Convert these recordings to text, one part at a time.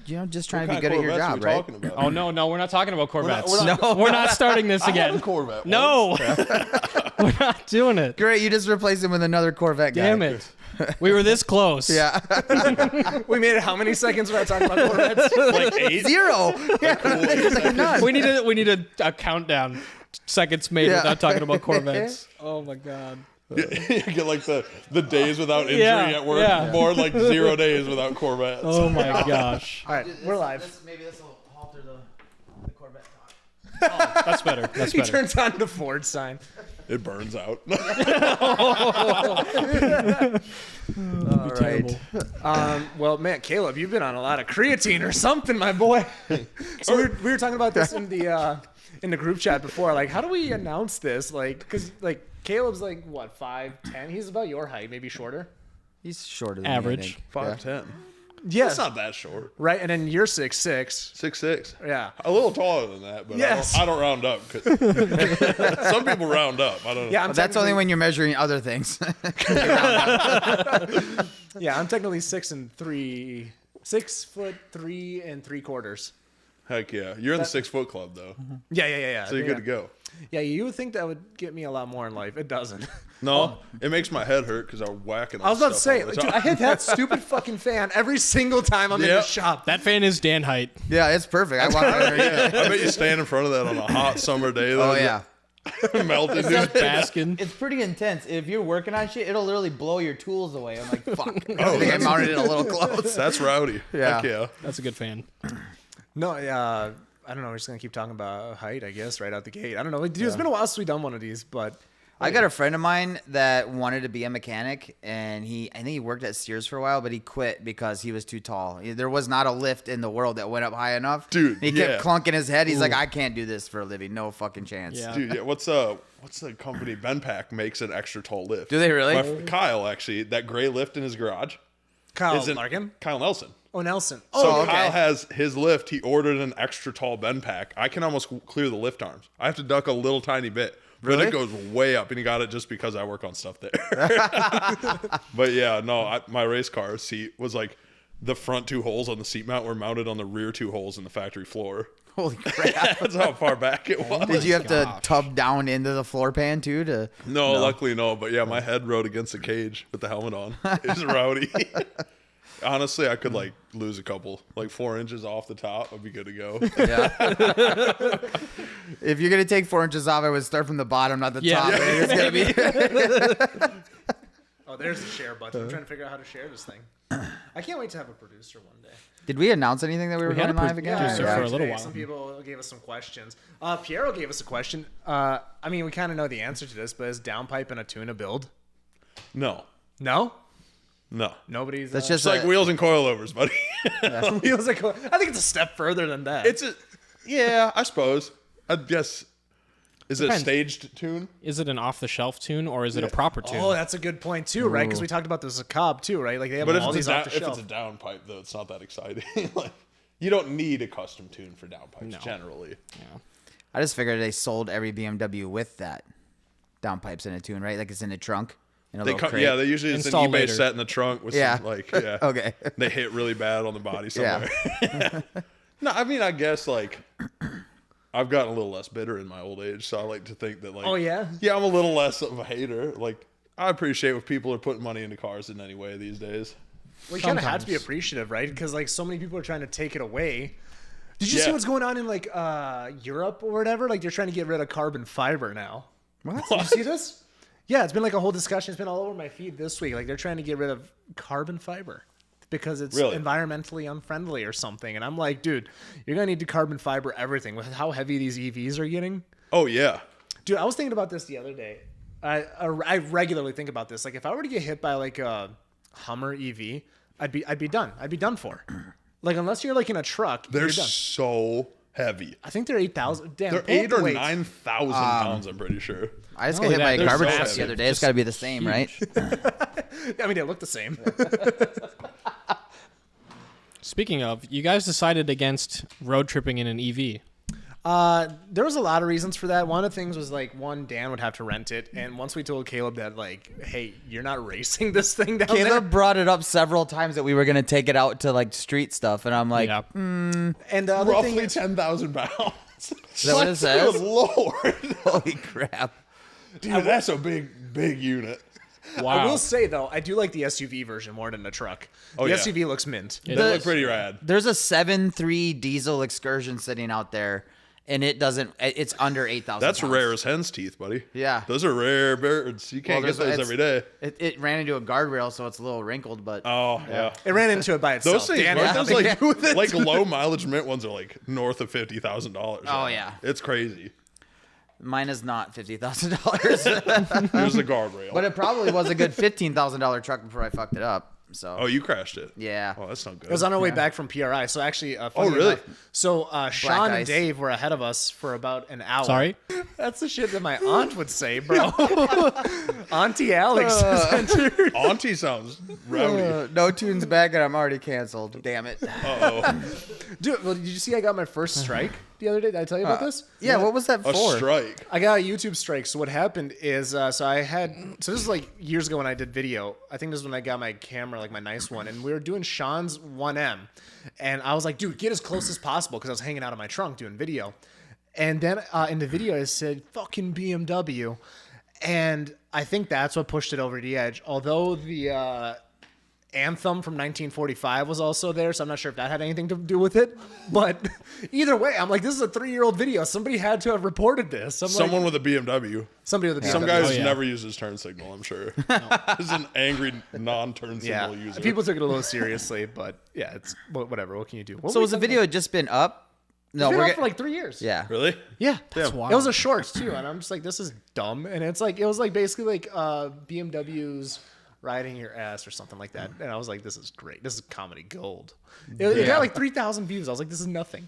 just trying to be good at your job, right? Oh no, we're not talking about Corvettes. We're not starting this again. I had a Corvette. No, we're not doing it. Great, you just replaced him with another Corvette guy. Damn it. We were this close. Yeah. We made it how many seconds without talking about Corvettes? Like 8. 0. Yeah. None. We need a countdown. Seconds made without talking about Corvettes. Oh my god. You get like the days without injury at work. Yeah. More like 0 days without Corvettes. Oh my gosh. All right, we're live. Maybe this will alter the Corvette talk. Oh, that's better. That's He better. turns on the Ford sign. It burns out. All right. Well, man, Caleb, you've been on a lot of creatine or something, my boy. So we were talking about this in the group chat before. Like, how do we announce this? Like, because like Caleb's like what 5'10". He's about your height, maybe shorter. He's shorter than Average. Me, I think. 5'10". Yes, It's not that short. right. And then you're 6'6". 6'6". Yeah. A little taller than that, but Yes. I don't round up. 'Cause some people round up. I don't know. Yeah, Well, that's only when you're measuring other things. Yeah, I'm technically 6'3", 6'3" and 3/4. Heck yeah. You're in the 6 foot club, though. Yeah. So you're good to go. Yeah, you would think that would get me a lot more in life. It doesn't. No, it makes my head hurt because I'm whacking on I was about to stuff say, all the dude, time. I hit that stupid fucking fan every single time I'm in the Yep. shop. That fan is Dan height. Yeah, it's perfect. I walk over here. I bet you stand in front of that on a hot summer day. Oh, yeah. Melted. Just basking. It's pretty intense. If you're working on shit, it'll literally blow your tools away. I'm like, fuck. I think I mounted it a little close. That's rowdy. Yeah. Heck yeah. That's a good fan. No, I don't know. We're just going to keep talking about height, I guess, right out the gate. I don't know. Dude, it's been a while since we've done one of these, but... I got a friend of mine that wanted to be a mechanic, and I think he worked at Sears for a while, but he quit because he was too tall. There was not a lift in the world that went up high enough. Dude, He kept clunking his head. He's like, I can't do this for a living. No fucking chance. Yeah. Dude, yeah. What's the company? Benpack makes an extra tall lift. Do they really? Kyle, actually, that gray lift in his garage. Kyle isn't- Larkin? Kyle Nelson. Oh, Nelson. So okay. Kyle has his lift. He ordered an extra tall Benpack. I can almost clear the lift arms. I have to duck a little tiny bit. Really? But it goes way up, and he got it just because I work on stuff there. But yeah, no, my race car seat was like the front 2 holes on the seat mount were mounted on the rear 2 holes in the factory floor. Holy crap. That's how far back it was. Did you have to tub down into the floor pan, too? No, luckily no. But yeah, my head rode against the cage with the helmet on. It's rowdy. Honestly, I could like lose a couple, like 4 inches off the top. I'd be good to go. Yeah. If you're going to take 4 inches off, I would start from the bottom, not the top. Yeah. It's gonna be... Oh, there's the share button. I'm trying to figure out how to share this thing. I can't wait to have a producer one day. Did we announce anything that we were had going a live again? producer for a little today, while. Some people gave us some questions. Piero gave us a question. I mean, we kind of know the answer to this, but is downpipe and a tuna build? No. No? No. Nobody's... That's just It's like wheels and coilovers, buddy. Wheels like, I think it's a step further than that. Yeah, I suppose. I guess. Is it a Depends. staged tune? Is it an off-the-shelf tune or is it a proper tune? Oh, that's a good point too, right? Because we talked about this with Cobb too, right? Like they have But if all it's, these a off the if shelf. it's a downpipe, though, it's not that exciting. Like, you don't need a custom tune for downpipes, generally. Yeah. I just figured they sold every BMW with that downpipes in a tune, right? Like it's in a trunk. In a They little come, crate. yeah, they usually it's an Install eBay later. set in the trunk with Yeah. some, like, yeah. Okay. They hit really bad on the body Yeah. somewhere. No, I mean, I guess, like, I've gotten a little less bitter in my old age, so I like to think that, like, Oh, yeah? Yeah, I'm a little less of a hater. Like, I appreciate when people are putting money into cars in any way these days. Well, you kind of have to be Sometimes. appreciative, right? Because like so many people are trying to take it away. Did you see Yeah. what's going on in like Europe or whatever? Like they're trying to get rid of carbon fiber now. What? Did you see this? Yeah, it's been like a whole discussion. It's been all over my feed this week. Like they're trying to get rid of carbon fiber because it's Really? environmentally unfriendly or something. And I'm like, dude, you're gonna need to carbon fiber everything with how heavy these EVs are getting. Oh, yeah. Dude, I was thinking about this the other day. I regularly think about this. Like if I were to get hit by like a Hummer EV, I'd be done. I'd be done for. Like unless you're like in a truck, They're you're done. so heavy. I think they're 8,000. Damn, They're pull up 8 the or weights. 9,000 pounds, I'm pretty sure. I just Not got hit only by a that, garbage they're truck massive. the other day. It's got to be the same, right? I mean, they look the same. Speaking of, you guys decided against road tripping in an EV. There was a lot of reasons for that. One of the things was like, Dan would have to rent it, and once we told Caleb that like, hey, you're not racing this thing down there. Caleb brought it up several times that we were gonna take it out to like street stuff, and I'm like, Yeah. And the other thing Roughly is, 10,000 pounds. is that what it says? Good Lord. Holy crap! Dude, that's a big unit. Wow. I will say though, I do like the SUV version more than the truck. The yeah. SUV looks mint. They look pretty rad. There's a 7.3 diesel Excursion sitting out there, and it's under 8,000. That's pounds. rare as hen's teeth, buddy. Yeah. Those are rare birds. You can't get those every day. It ran into a guardrail, so it's a little wrinkled, but Oh, yeah. It ran into it by itself. Those things, Dan aren't had those nothing to like, do with it. like low mileage mint ones are like north of $50,000. Oh, yeah. It's crazy. mine is not $50,000. Here's the guardrail. But it probably was a good $15,000 truck before I fucked it up. So Oh, you crashed it. yeah. Oh, that's not good. It was on our way back from PRI. So actually, funny Oh, really? enough, so Sean ice. and Dave were ahead of us for about an hour. Sorry? That's the shit that my aunt would say, bro. Auntie Alex has entered. Auntie sounds rowdy. No tunes back, and I'm already canceled. Damn it. Uh-oh. Dude, well, did you see I got my first strike the other day? Did I tell you about this? Yeah, what was that A for? strike. I got a YouTube strike. So what happened is, so this is like years ago when I did video. I think this is when I got my camera, like my nice one, and we were doing Sean's 1M, and I was like, dude, get as close as possible because I was hanging out of my trunk doing video, and then in the video it said fucking BMW, and I think that's what pushed it over the edge. Although the anthem from 1945 was also there, so I'm not sure if that had anything to do with it. But either way, I'm like, this is a 3-year-old video. Somebody had to have reported this. Someone with a BMW. Somebody with a Some BMW. guy who's yeah. never used his turn signal, I'm sure. This is an angry non-turn Yeah, signal user. people took it a little seriously, but yeah, it's whatever. What can you do? What So were was we the talking video just been up? No, about? It's been we're out for like 3 years. yeah. Really? Yeah, That's wild. it was a shorts too, and I'm just like, this is dumb. And it's like, it was like basically like BMW's riding your ass or something like that. And I was like, this is great. This is comedy gold. It got like 3,000 views. I was like, this is nothing.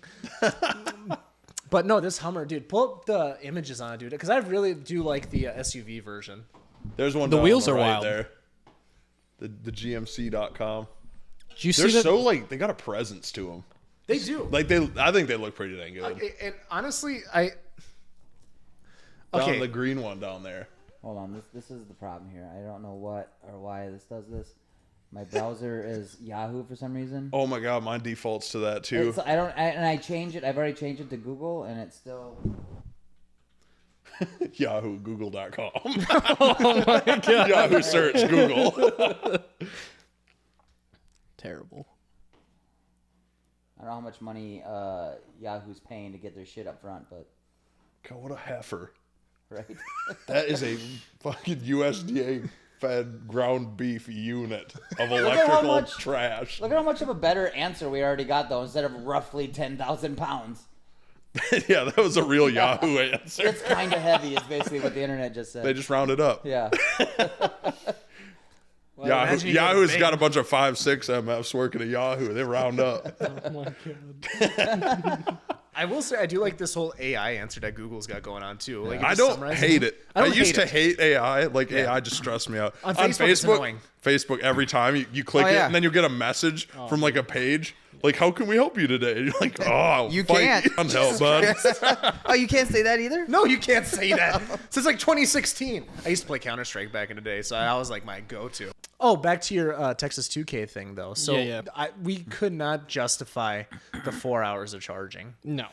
But no, this Hummer, dude, pull up the images on it, dude, because I really do like the SUV version. There's one. The down wheels on are right wild. there. The GMC.com. Did you They're see that? so like they got a presence to them. They do. Like I think they look pretty dang good. And honestly, Down okay. the green one down there. Hold on, this is the problem here. I don't know what or why this does this. My browser is Yahoo for some reason. Oh my god, mine defaults to that too. I change it. I've already changed it to Google, and it's still. Yahoo, Google.com. Oh my god. Yahoo search Google. Terrible. I don't know how much money Yahoo's paying to get their shit up front, but God, what a heifer. right. That is a fucking USDA fed ground beef unit of how electrical much- trash. Look at how much of a better answer we already got though. Instead of roughly 10,000 pounds, Yeah, that was a real Yahoo answer. it's kind of heavy. Is basically what the internet just said. They just rounded up. Yeah. imagine you get Yahoo's big. got a bunch of 5-6 MFs working at Yahoo. They round up. Oh my god. I will say I do like this whole AI answer that Google's got going on too. Like, it I just don't summarizes hate it. it. I don't used to hate hate AI. Like AI just stressed me out. On Facebook, it's annoying. Facebook, every time you click Oh, it, yeah. and then you'll get a message from like a page. Like, how can we help you today? And you're like, oh, I'll You fight can't. you on hell, bud. Oh, you can't say that either? No, you can't say that. Since like 2016. I used to play Counter-Strike back in the day, so I was like my go-to. Oh, back to your Texas 2K thing though. So Yeah. we could not justify the 4 hours of charging. No.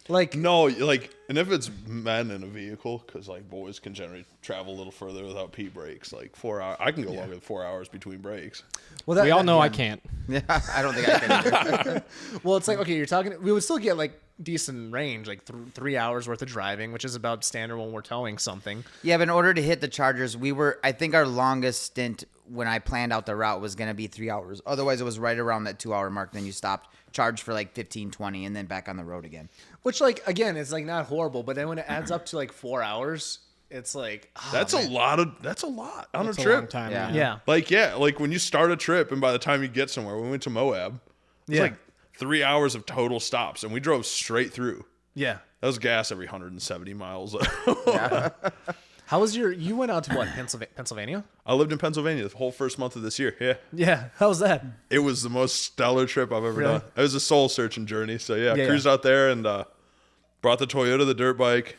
Like, No, like, and if it's men in a vehicle, because like boys can generally travel a little further without pee breaks. Like 4 hours, I can go longer than 4 hours between breaks. well, that, We all know yeah. I can't. Yeah, I don't think I can either. Well, it's like, okay, you're talking. We would still get like decent range, like 3 hours worth of driving, which is about standard when we're towing something. Yeah, but in order to hit the Chargers, I think our longest stint when I planned out the route was going to be 3 hours. Otherwise, it was right around that 2 hour mark. Then you stopped, charged for like 15, 20, and then back on the road again. Which, like, again, it's like not horrible, but then when it adds up to like 4 hours, it's like That's a lot on That's a a trip. long time. Yeah. Yeah. yeah. Like when you start a trip and by the time you get somewhere, we went to Moab. It's like 3 hours of total stops, and we drove straight through. Yeah. That was gas every 170 miles. How was you went out to what, Pennsylvania? I lived in Pennsylvania the whole first month of this year. Yeah. Yeah. How was that? It was the most stellar trip I've ever Really? done. It was a soul searching journey. So yeah, Yeah, cruised out there and brought the Toyota, the dirt bike,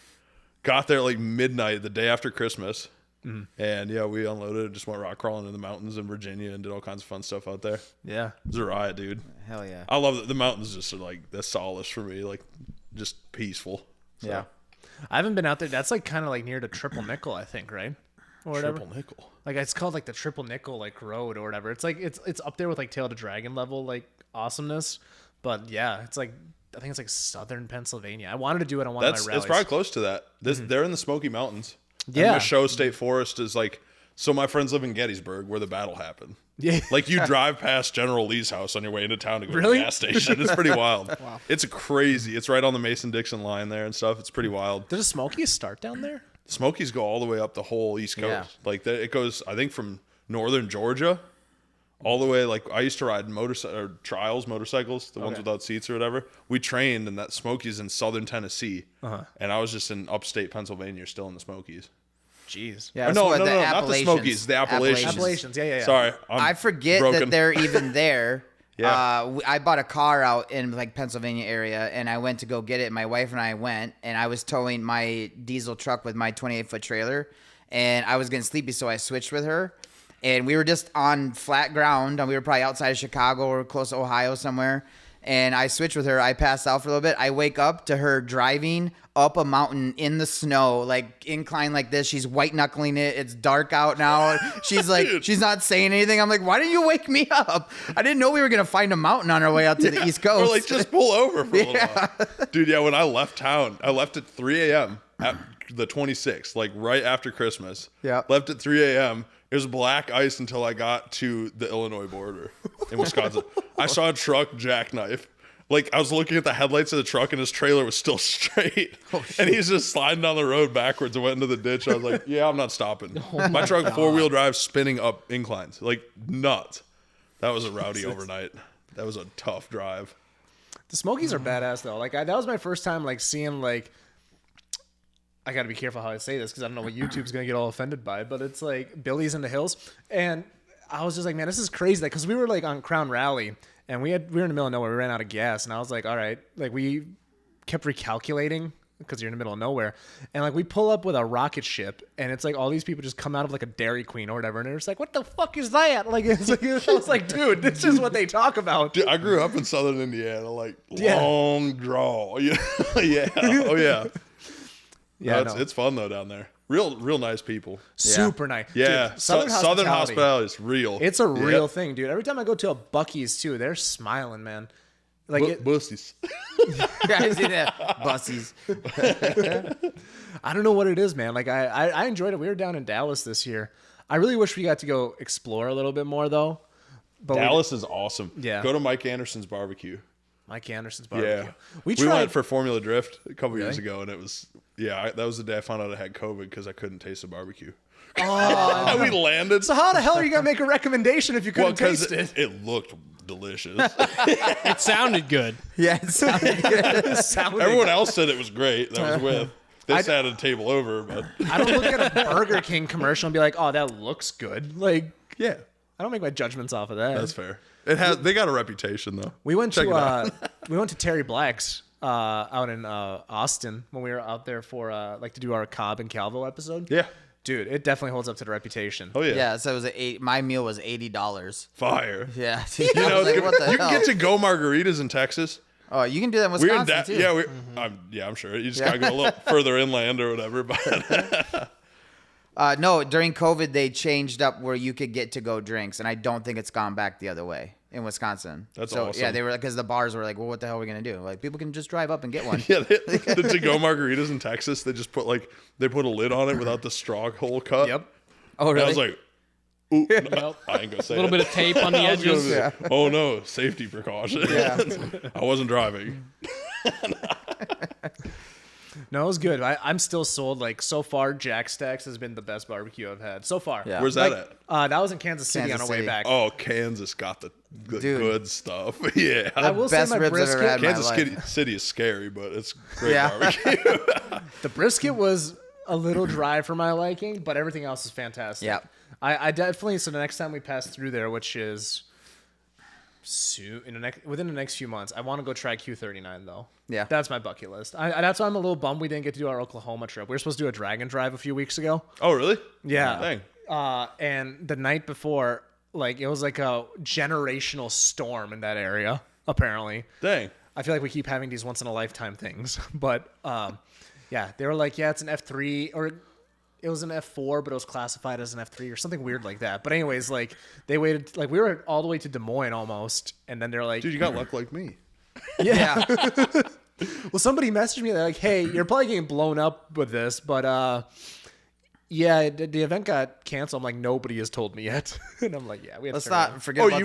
got there like midnight the day after Christmas. And yeah, we unloaded and just went rock crawling in the mountains in Virginia and did all kinds of fun stuff out there. Yeah. It was a riot, dude. Hell yeah. I love that the mountains just are like the solace for me, like just peaceful. So, Yeah. I haven't been out there. That's like kind of like near the Triple Nickel, I think, right? Or whatever. Triple nickel. Like it's called like the Triple Nickel like road or whatever. It's like it's up there with like Tail to Dragon level like awesomeness. But yeah, it's like I think it's like southern Pennsylvania. I wanted to do it on one of my rallies. It's probably close to that. They're in the Smoky Mountains. Yeah. And Michoud State Forest is like, so my friends live in Gettysburg where the battle happened. Yeah. Like you drive past General Lee's house on your way into town to go Really? to the gas station. It's pretty wild. Wow. It's crazy. It's right on the Mason-Dixon line there and stuff. It's pretty wild. Did the Smokies start down there? Smokies go all the way up the whole East Coast. Yeah. Like it goes, I think, from northern Georgia all the way. Like I used to ride trials motorcycles, the ones without seats or whatever. We trained in that Smokies in southern Tennessee, and I was just in upstate Pennsylvania, still in the Smokies. Jeez. Yeah, Or that's no, what no, the no, not the Appalachians. Smokies, the Appalachians. Appalachians. Yeah. Sorry, I forget broken. that they're even there. Yeah. I bought a car out in like Pennsylvania area, and I went to go get it. My wife and I went, and I was towing my diesel truck with my 28-foot trailer, and I was getting sleepy, so I switched with her, and we were just on flat ground, and we were probably outside of Chicago or close to Ohio somewhere, and I switched with her. I passed out for a little bit. I wake up to her driving up a mountain in the snow, like incline like this. She's white knuckling it. It's dark out now. She's like, she's not saying anything. I'm like, why didn't you wake me up? I didn't know we were gonna find a mountain on our way out to the East Coast. Or like just pull over for a little while. Dude, yeah, when I left town, I left at 3 a.m. at the 26th, like right after Christmas. Yeah. Left at 3 a.m. It was black ice until I got to the Illinois border in Wisconsin. I saw a truck jackknife. Like, I was looking at the headlights of the truck, and his trailer was still straight. And he's just sliding down the road backwards and went into the ditch. I was like, yeah, I'm not stopping. My truck, four-wheel drive, spinning up inclines. Like, nuts. That was a rowdy overnight. That was a tough drive. The Smokies are badass though. Like that was my first time like seeing like. I got to be careful how I say this because I don't know what YouTube's gonna get all offended by. But it's like Billy's in the Hills, and I was just like, man, this is crazy. Like, because we were like on Crown Rally, and we were in the middle of nowhere. We ran out of gas, and I was like, all right. Like we kept recalculating because you're in the middle of nowhere, and like we pull up with a rocket ship, and it's like all these people just come out of like a Dairy Queen or whatever, and they're just like, what the fuck is that? Like, it's like I was like, dude, this is what they talk about. Dude, I grew up in southern Indiana, like long draw. Yeah. Yeah. Oh, yeah. Yeah, No, it's fun, though, down there. Real nice people. Super nice. Yeah. Dude, Southern hospitality is real. It's a real thing, dude. Every time I go to a Buc-ee's too, they're smiling, man. Like Bussies. I see that. Bussies. I don't know what it is, man. Like I enjoyed it. We were down in Dallas this year. I really wish we got to go explore a little bit more though. But Dallas is awesome. Yeah. Go to Mike Anderson's barbecue. Mike Anderson's barbecue. Yeah. We went tried for Formula Drift a couple years ago, and it was that was the day I found out I had COVID because I couldn't taste the barbecue. Oh, we landed. So how the hell are you gonna make a recommendation if you couldn't taste it? It looked delicious. It sounded good. Yeah, it sounded good. Everyone else said it was great that I was with. They sat at a table over, but I don't look at a Burger King commercial and be like, oh, that looks good. Like, yeah, I don't make my judgments off of that. that's fair. They got a reputation though. We went Check it out. to Terry Black's out in Austin when we were out there for to do our Cobb and Calvo episode. Yeah. Dude, it definitely holds up to the reputation. Oh yeah. Yeah, so it was my meal was $80. Fire. Yeah. You know, like, what the you hell? can get to go margaritas in Texas. Oh, you can do that in We're in Wisconsin too. Yeah, I'm sure. You just gotta go a little further inland or whatever. But No, during COVID they changed up where you could get to go drinks, and I don't think it's gone back the other way in Wisconsin. That's so, awesome. Yeah, they were because the bars were like, well, what the hell are we gonna do? Like, people can just drive up and get one. yeah, the to-go margaritas in Texas, they just put they put a lid on it without the straw hole cut. Yep. Oh, And really? I was like, ooh, no, I ain't gonna say A little it. bit of tape on the I was gonna edges. say, oh no, safety precaution. Yeah. I wasn't driving. No, it was good. I'm still sold. Like, so far, Jack Stacks has been the best barbecue I've had so far. Yeah. Where's that at? That was in Kansas City Kansas on our way City. back. Oh, Kansas got the Dude. good stuff. Yeah. I will say Best my ribs I've ever brisket, had in my Kansas life. City is scary, but it's great Yeah. barbecue. the brisket was a little dry for my liking, but everything else is fantastic. Yeah. I definitely, so the next time we pass through there, which is soon within the next few months. I want to go try Q39 though. Yeah. That's my bucket list. That's why I'm a little bummed we didn't get to do our Oklahoma trip. We were supposed to do a drag and drive a few weeks ago. Oh, really? Yeah. Dang. And the night before, like it was like a generational storm in that area. Apparently. Dang. I feel like we keep having these once in a lifetime things, but yeah, they were like, yeah, it's an F3 or it was an F4, but it was classified as an F3 or something weird like that. But anyways, like they waited, like we were all the way to Des Moines almost, and then they're like, Dude, you got luck like me. Yeah. well, somebody messaged me. They're like, hey, you're probably getting blown up with this, but yeah, the event got canceled. I'm like, nobody has told me yet, and I'm like, yeah, we have Let's to turn it not on. forget Oh, about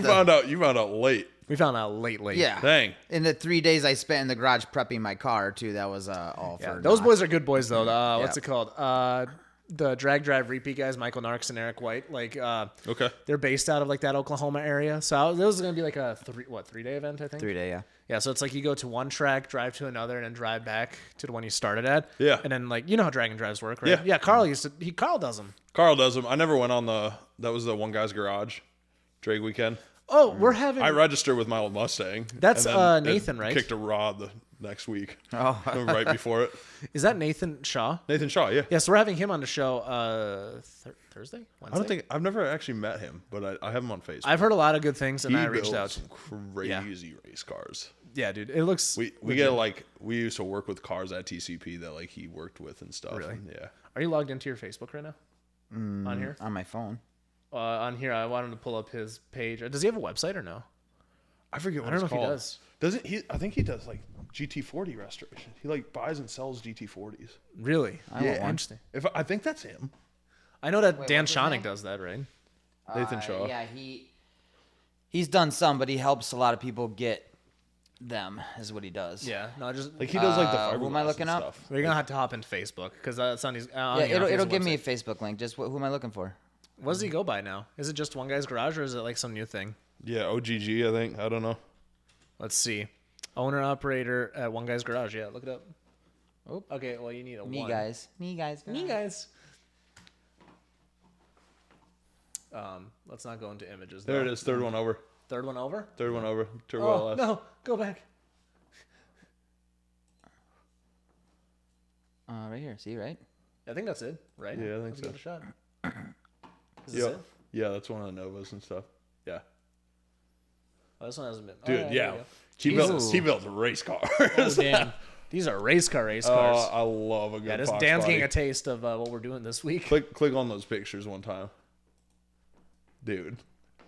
you found out late. We found out late. Yeah. Dang. In the 3 days I spent in the garage prepping my car too, that was all Yeah, for those naught. boys are good boys though. What's Yeah. it called? The drag drive repeat guys, Michael Narks and Eric White. Like, Okay. they're based out of like that Oklahoma area. So this is gonna be like a 3-day event, I think. 3 day, yeah. Yeah, so it's like you go to one track, drive to another, and then drive back to the one you started at. Yeah. And then like you know how drag and drives work, right? Yeah. Yeah. Carl does them. Carl does them. I never went on that was the one guy's garage drag weekend. Oh, we're having. I registered with my old Mustang. That's, and then Nathan, it right? Kicked a rod the next week. Oh. Right before it. Is that Nathan Shaw? Nathan Shaw, yeah. Yeah, so we're having him on the show Thursday, Wednesday. I don't think I've never actually met him, but I have him on Facebook. I've heard a lot of good things, and he I reached out. builds some crazy race cars. Yeah, dude, it looks. We get like we used to work with cars at TCP that like he worked with and stuff. Really? And, yeah. Are you logged into your Facebook right now? On here? On my phone. On here, I wanted to pull up his page. Does he have a website or no? I forget what I don't know it's if he called. does. Doesn't he? I think he does like GT40 restoration. He like buys and sells GT40s. Really? I want one. Interesting. I think that's him. I know that Dan what's his name? Schoening does that, right? Nathan Shaw. Yeah, he's done some, but he helps a lot of people get them, is what he does. Yeah. No, just Like he does like the fiberglass who am I looking and up? stuff. we're gonna have to hop into Facebook because that's on his. Yeah, it'll give me a Facebook link. Just who am I looking for? What does he go by now? Is it just One Guy's Garage or is it like some new thing? Yeah, OGG. I think. I don't know. Let's see. Owner operator at One Guy's Garage. Yeah, look it up. Oh, okay. Well, you need a Me one. guys. Me guys. Let's not go into images. There though. it is. Third one over. Third one over. Third one over. Turbo Oh LS. no! Go back. Right here. See, right? I think that's it, right? Yeah, I think Let's so. give it a shot. Is this Yeah. it? Yeah, that's one of the Novas and stuff. Yeah. Oh, this one hasn't been. Dude, oh, there yeah. you go. He Jesus. builds race cars. Oh, damn. These are race cars. I love a good Yeah, this Fox Dan's body. getting a taste of what we're doing this week. Click on those pictures one time. Dude.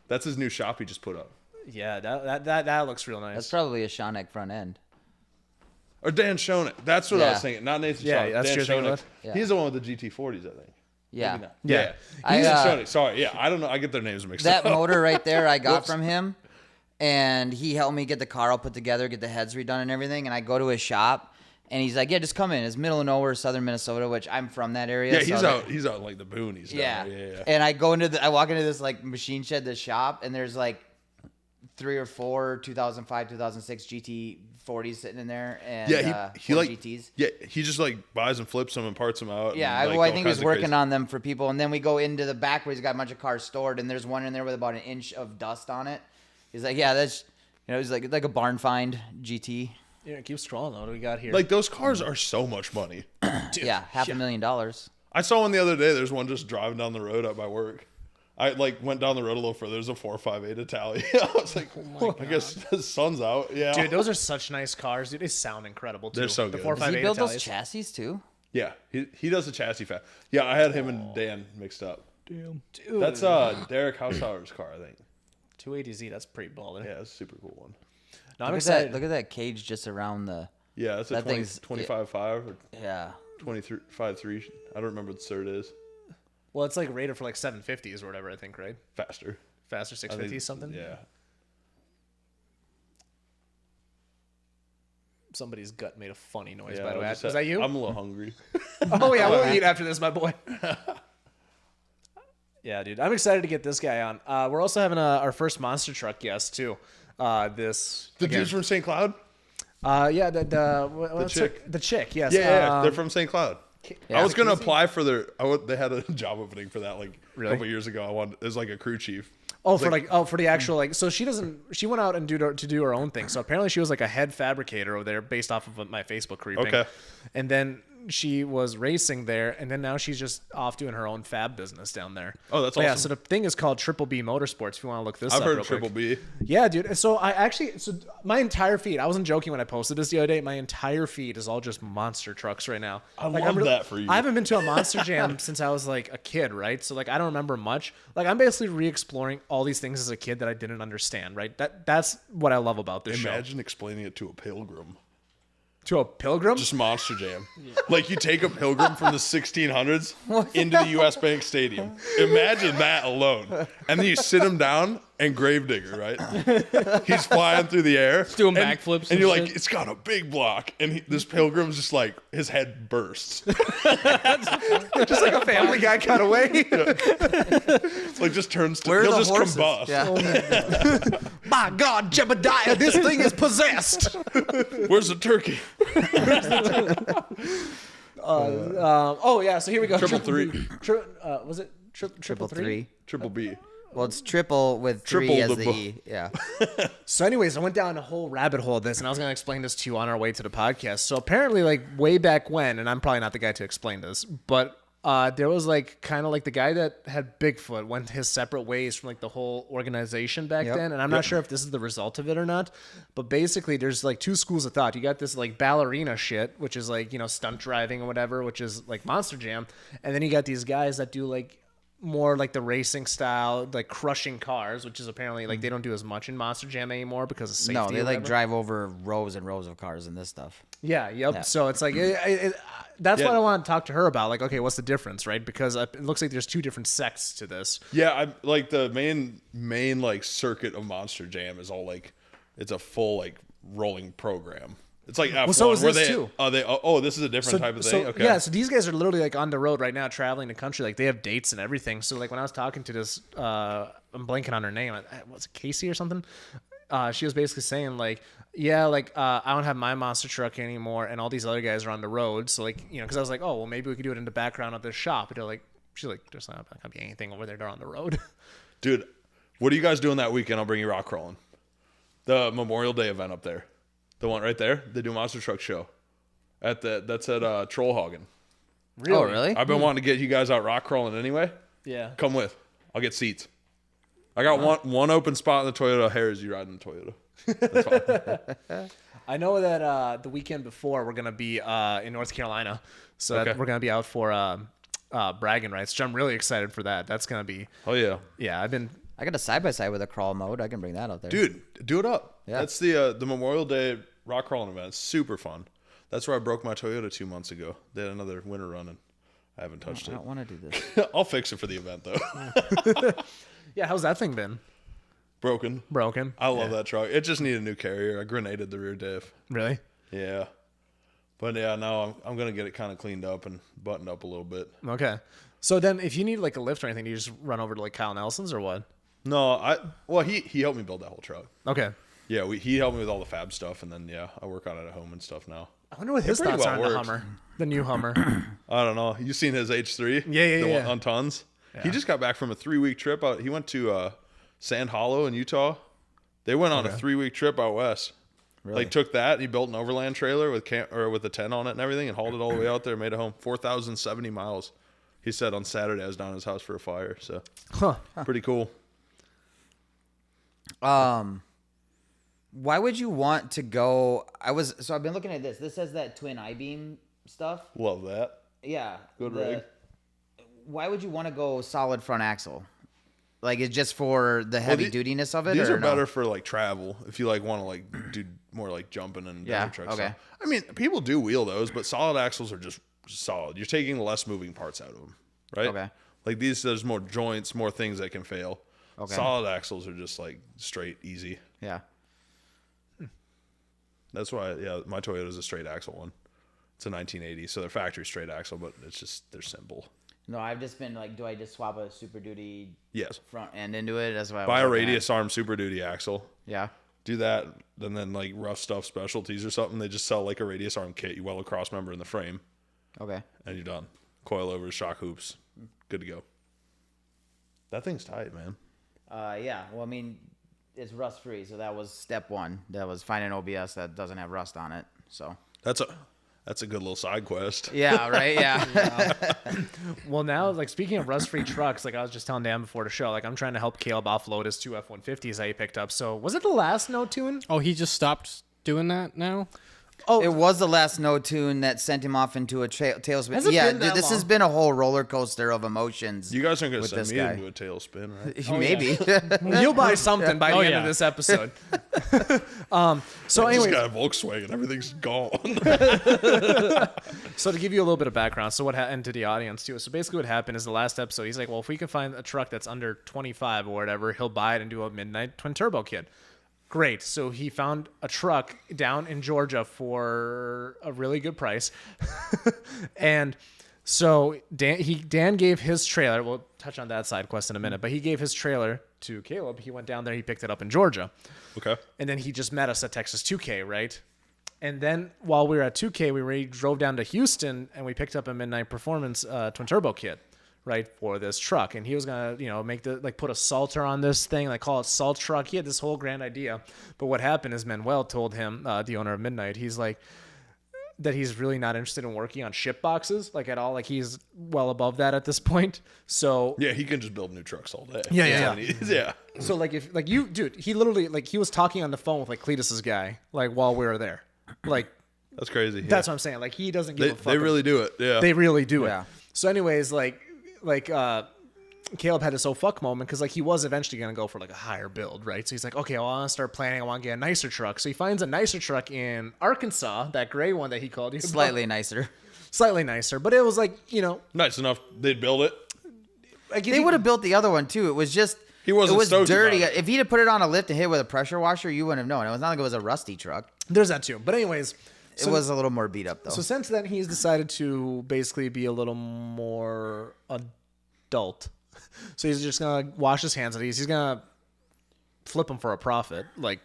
That's his new shop he just put up. Yeah, that looks real nice. That's probably a Shonik front end. Or Dan Schoening. That's what I Yeah. was thinking. Not Nathan Yeah, Shaw. that's Dan your thing Schoening. with? Yeah. He's the one with the GT40s, I think. Yeah. Maybe not. Yeah. He's I, Schoening. Sorry. Yeah, I don't know. I get their names mixed That up. motor right there I got Whoops. from him, and he helped me get the car all put together, get the heads redone and everything. And I go to his shop, and he's like, "Yeah, just come in. It's middle of nowhere, southern Minnesota, which I'm from that area." Yeah, so he's out in like the boonies. down Yeah. there. Yeah. And I walk into this like machine shed, this shop, and there's like 3 or 4 2005, 2006 GT40s sitting in there, and he 4 like GTs. Yeah, he just like buys and flips them and parts them out. Yeah, and, like, I all think he was kinds of working crazy- on them for people, and then we go into the back where he's got a bunch of cars stored, and there's one in there with about an inch of dust on it. He's like, "Yeah, that's he's like a barn find GT." Yeah, keep scrolling. What do we got here? Like those cars are so much money. Yeah, $500,000. I saw one the other day. There's one just driving down the road at my work. I like went down the road a little further. There's a 458 Italia. I was like, I guess the sun's out. Yeah, dude, those are such nice cars, dude. They sound incredible too. They're so The good. Does he 458 build those Italias. chassis too? yeah. He does the chassis fat. Yeah, I had him and Dan mixed up. Damn, dude. That's Derek Hausauer's car, I think. 280Z. That's pretty baller. Yeah, it's a super cool one. No, I'm Look at excited. that! Look at that cage just around the. Yeah, that's a That thing's- 25.5 or Yeah. 23.53. I don't remember what the cert is. Well, it's like rated for like 750s or whatever. I think, right? Faster. Faster I think- 650s something. Yeah. Somebody's gut made a funny noise. Yeah, by the way, I was just that you? I'm a little hungry. Oh yeah, we'll eat after this, my boy. Yeah, dude, I'm excited to get this guy on. We're also having our first monster truck guest too. This The again. dudes from St. Cloud? Yeah, what's her- chick. the chick, yes. Yeah, they're from St. Cloud. I was gonna Casey? apply for they had a job opening for that like a Really? couple years ago. It was like a crew chief. Oh, for the actual like. So she went out and to do her own thing. So apparently she was like a head fabricator over there, based off of my Facebook creeping. Okay. And then she was racing there, and then now she's just off doing her own fab business down there. Oh, that's But yeah. awesome. So the thing is called Triple B Motorsports. If you want to look this I've up, heard real of Triple quick. B. Yeah, dude. So my entire feed, I wasn't joking when I posted this the other day. My entire feed is all just monster trucks right now. I love that for you. I haven't been to a monster jam since I was like a kid, right? So like I don't remember much. Like I'm basically re-exploring all these things as a kid that I didn't understand, right? That's what I love about this show. Imagine explaining it to a pilgrim. To a pilgrim? Just Monster Jam. Like you take a pilgrim from the 1600s into the U.S. Bank Stadium. Imagine that alone. And then you sit him down and Gravedigger, right? He's flying through the air. doing and- backflips And and you're like, shit. it's got a big block. And this pilgrim's just like, his head bursts. Just like a Family Guy kind of way. Like just turns to, Where are he'll the just horses? combust. Yeah. My God, Jebediah, this thing is possessed. Where's the turkey? Oh yeah, so here we go. Triple Was it triple three? Triple B. Well, it's triple with three Triple as the the bu- E. Yeah. So anyways, I went down a whole rabbit hole of this, and I was going to explain this to you on our way to the podcast. So apparently, like, way back when, and I'm probably not the guy to explain this, but there was, like, kind of like the guy that had Bigfoot went his separate ways from, like, the whole organization back Yep. then, and I'm not sure if this is the result of it or not, but basically, there's, like, two schools of thought. You got this, like, ballerina shit, which is, like, you know, stunt driving or whatever, which is, like, Monster Jam, and then you got these guys that do, like, more like the racing style, like crushing cars, which is apparently like they don't do as much in Monster Jam anymore because of safety. No, or they like whatever. drive over rows and rows of cars and this stuff. Yeah, yep. Yeah. So it's like that's Yeah. what I want to talk to her about. Like, okay, what's the difference, right? Because it looks like there's two different sects to this. Yeah, I like the main like circuit of Monster Jam is all like it's a full like rolling program. It's like F1 so is where this they too. this is a different type of thing. Okay. Yeah, so these guys are literally like on the road right now, traveling the country. Like they have dates and everything. So like when I was talking to this, I'm blanking on her name. Was it Casey or something? She was basically saying like, yeah, like I don't have my monster truck anymore, and all these other guys are on the road. So like, you know, because I was like, oh well, maybe we could do it in the background of this shop. And they're like, she's like, there's not gonna be anything over there. They're on the road. Dude, what are you guys doing that weekend? I'll bring you rock crawling. The Memorial Day event up there. The one right there. They do a monster truck show. That's at Trollhagen. Really? Oh, really? I've been wanting to get you guys out rock crawling anyway. Yeah. Come with. I'll get seats. I got one open spot in the Toyota. Harris, you riding the Toyota. That's fine. I know that the weekend before we're gonna be in North Carolina, so Okay. that we're gonna be out for bragging rights. Which I'm really excited for that. That's gonna be Oh yeah. I've been I got a side by side with a crawl mode. I can bring that out there. Dude, do it up. Yeah. That's the Memorial Day rock crawling event. It's super fun. That's where I broke my Toyota 2 months ago. They had another winter run and I haven't touched I it. don't want to do this. I'll fix it for the event though. yeah. How's that thing been? Broken. Broken. I love that truck. It just needed a new carrier. I grenaded the rear diff. Really? Yeah. But yeah, now I'm gonna get it kind of cleaned up and buttoned up a little bit. Okay. So then, if you need like a lift or anything, do you just run over to like Kyle Nelson's or what? No, he helped me build that whole truck. Okay. Yeah, he helped me with all the fab stuff, and then yeah, I work on it at home and stuff now. I wonder what his pretty thoughts well are on the works. Hummer, the new Hummer. I don't know. You seen his H3? Yeah, The one yeah. on tons. Yeah. He just got back from a 3-week trip out. He went to Sand Hollow in Utah. They went on a 3-week trip out west. Really? Like took that and he built an overland trailer with with a tent on it and everything and hauled it all the way out there, made it home. 4,070 miles. He said on Saturday I was down at his house for a fire. So Huh. pretty cool. Why would you want to go? I've been looking at this. This says that twin I-beam stuff. Love that. Yeah. Good rig. Why would you want to go solid front axle? Like, it's just for the heavy dutiness of it? These or are no? better for like travel if you like want to like do more like jumping and Yeah, desert truck okay. stuff. I mean, people do wheel those, but solid axles are just solid. You're taking less moving parts out of them, right? Okay. Like these, there's more joints, more things that can fail. Okay. Solid axles are just like straight, easy. Yeah. That's why, yeah, my Toyota is a straight axle one. It's a 1980, so they're factory straight axle, but it's just they're simple. No, I've just been like, do I just swap a Super Duty Yes. front end into it? That's why I Buy was a looking at. radius arm Super Duty axle. Yeah. Do that, and then like rough stuff specialties or something. They just sell like a radius arm kit. You weld a cross member in the frame, Okay. and you're done. Coil over, shock hoops, good to go. That thing's tight, man. Yeah. Well, I mean, it's rust free, so that was step one. That was find an OBS that doesn't have rust on it. So That's a good little side quest. yeah, right, yeah. Well, now, like, speaking of rust-free trucks, like I was just telling Dan before the show, like I'm trying to help Caleb offload his two F-150s that he picked up. So was it the last no tune? Oh, he just stopped doing that now? It was the last no tune that sent him off into a tailspin. Has it Yeah, been that this has long? been a whole roller coaster of emotions. You guys aren't going to With send this me guy. into a tailspin, right? Maybe. You'll buy something by the Oh, end yeah. of this episode. So I just anyways, got a Volkswagen. Everything's gone. so to give you a little bit of background, so what happened to the audience too. So basically what happened is the last episode, he's like, well, if we can find a truck that's under 25 or whatever, he'll buy it and do a midnight twin turbo kit. Great. So he found a truck down in Georgia for a really good price. And so Dan gave his trailer. We'll touch on that side quest in a minute, but he gave his trailer to Caleb. He went down there. He picked it up in Georgia. Okay. And then he just met us at Texas 2K, right? And then while we were at 2K, we drove down to Houston and we picked up a Midnight Performance twin turbo kit, right, for this truck. And he was gonna, put a salter on this thing, like call it Salt Truck. He had this whole grand idea. But what happened is Manuel told him, the owner of Midnight, he's like, that he's really not interested in working on ship boxes, like at all. Like he's well above that at this point. So Yeah, he can just build new trucks all day. Yeah, That's yeah, all he needs. Yeah. So like if like you dude, he literally like he was talking on the phone with like Cletus's guy like while we were there. Like That's crazy. that's yeah. what I'm saying. Like he doesn't give a fuck. They really do it. Yeah. They really do Yeah. it. So anyways, Caleb had this oh fuck moment because like he was eventually gonna go for like a higher build, right? So he's like, okay, well, I want to start planning. I want to get a nicer truck. So he finds a nicer truck in Arkansas, that gray one that he called you. Slightly nicer. Slightly nicer, but it was like Nice enough. They'd build it. like They would have built the other one too. It was just He wasn't It was stoked dirty. about it. If he'd have put it on a lift and hit it with a pressure washer, you wouldn't have known. It was not like it was a rusty truck. There's that too. But anyways, It was a little more beat up though. so since then he's decided to basically be a little more adult. So he's just gonna wash his hands of these. He's gonna flip them for a profit. Like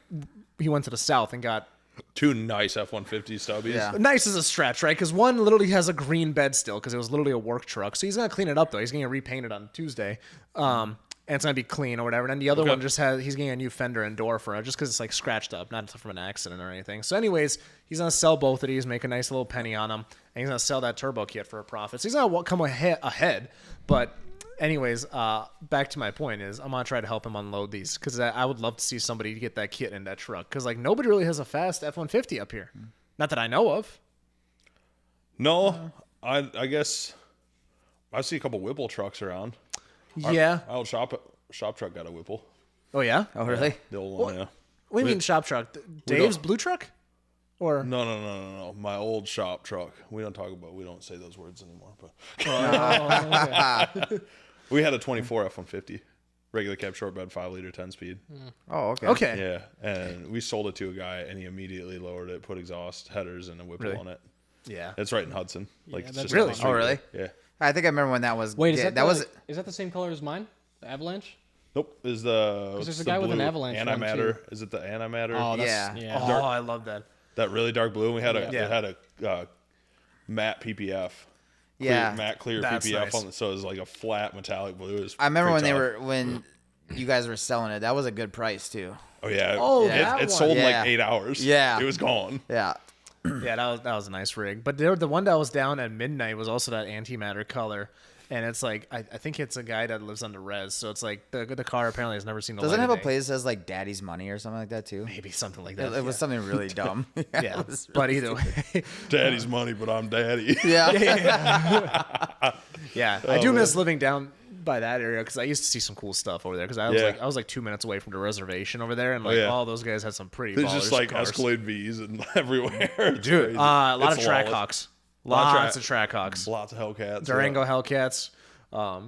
he went to the south and got Two nice F-150 stubbies. Yeah. nice as a stretch, right? Because one literally has a green bed still because it was literally a work truck. So he's gonna clean it up though. He's gonna repaint it on Tuesday, and it's gonna be clean or whatever. And then the other one just he's getting a new fender and door for it just because it's like scratched up, not from an accident or anything. So anyways, he's gonna sell both of these, make a nice little penny on them, and he's gonna sell that turbo kit for a profit. So he's gonna come ahead, but. Anyways, back to my point is I'm gonna try to help him unload these because I would love to see somebody get that kit in that truck because like nobody really has a fast F-150 up here, not that I know of. No, I guess I see a couple Whipple trucks around. Yeah. Our old shop truck got a Whipple. Oh yeah. Oh really? The old one, yeah. What do you mean shop truck? Dave's blue truck? Or No. My old shop truck. We don't say those words anymore. But we had a 24 F-150, regular cab short bed, 5-liter, 10-speed. Oh okay. okay. Yeah, and we sold it to a guy, and he immediately lowered it, put exhaust headers and a Whipple Really? on it. Yeah. It's right in Hudson. Like it's that's just really- down the street. Oh, really? Yeah. I think I remember when that was. Wait, is yeah, that was? is that the same color as mine? The Avalanche? Nope. Is the there's a what's guy the with an blue? Avalanche one, Antimatter? too. Is it the Antimatter? Oh, Yeah. that's, yeah. Oh, I love that. That really dark blue. And we had Yeah. it had a matte PPF. Yeah. Matte clear That's PPF nice. on it, so it was like a flat metallic blue. It was I remember pretty when tough. when you guys were selling it. That was a good price too. Oh yeah. Oh, it, that it one. sold in Yeah. like 8 hours. Yeah. It was gone. Yeah. Yeah, that was a nice rig. But the one that was down at midnight was also that antimatter color. And it's like I think it's a guy that lives on the res, so it's like the car apparently has never seen the Doesn't it light have of a day. place that says like Daddy's Money or something like that too? Maybe something like that. It was something really dumb. yeah, It was but really either way, Daddy's money, but I'm daddy. Yeah. yeah, I do miss living down by that area because I used to see some cool stuff over there because Yeah. I was like 2 minutes away from the reservation over there, and like yeah. all those guys had some pretty. There's just ballers like cars. Escalade V's and everywhere. It's Dude, crazy. a lot It's of track lawless. hawks, Lot of lots of track hawks, Lots of Hellcats. Durango Hellcats,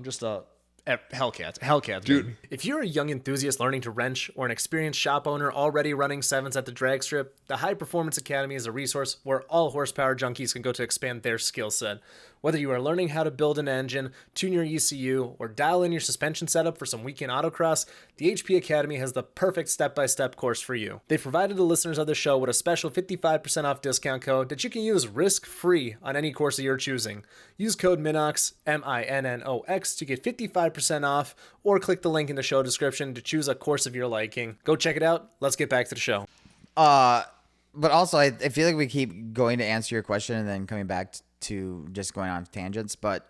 just a Hellcats, Dude. baby. If you're a young enthusiast learning to wrench or an experienced shop owner already running sevens at the drag strip, the High Performance Academy is a resource where all horsepower junkies can go to expand their skill set. Whether you are learning how to build an engine, tune your ECU, or dial in your suspension setup for some weekend autocross, the HP Academy has the perfect step-by-step course for you. They've provided the listeners of the show with a special 55% off discount code that you can use risk-free on any course of your choosing. Use code MINNOX, MINNOX, to get 55% 25% off, or click the link in the show description to choose a course of your liking. Go check it out. Let's get back to the show. But also, I feel like we keep going to answer your question and then coming back to just going on tangents. But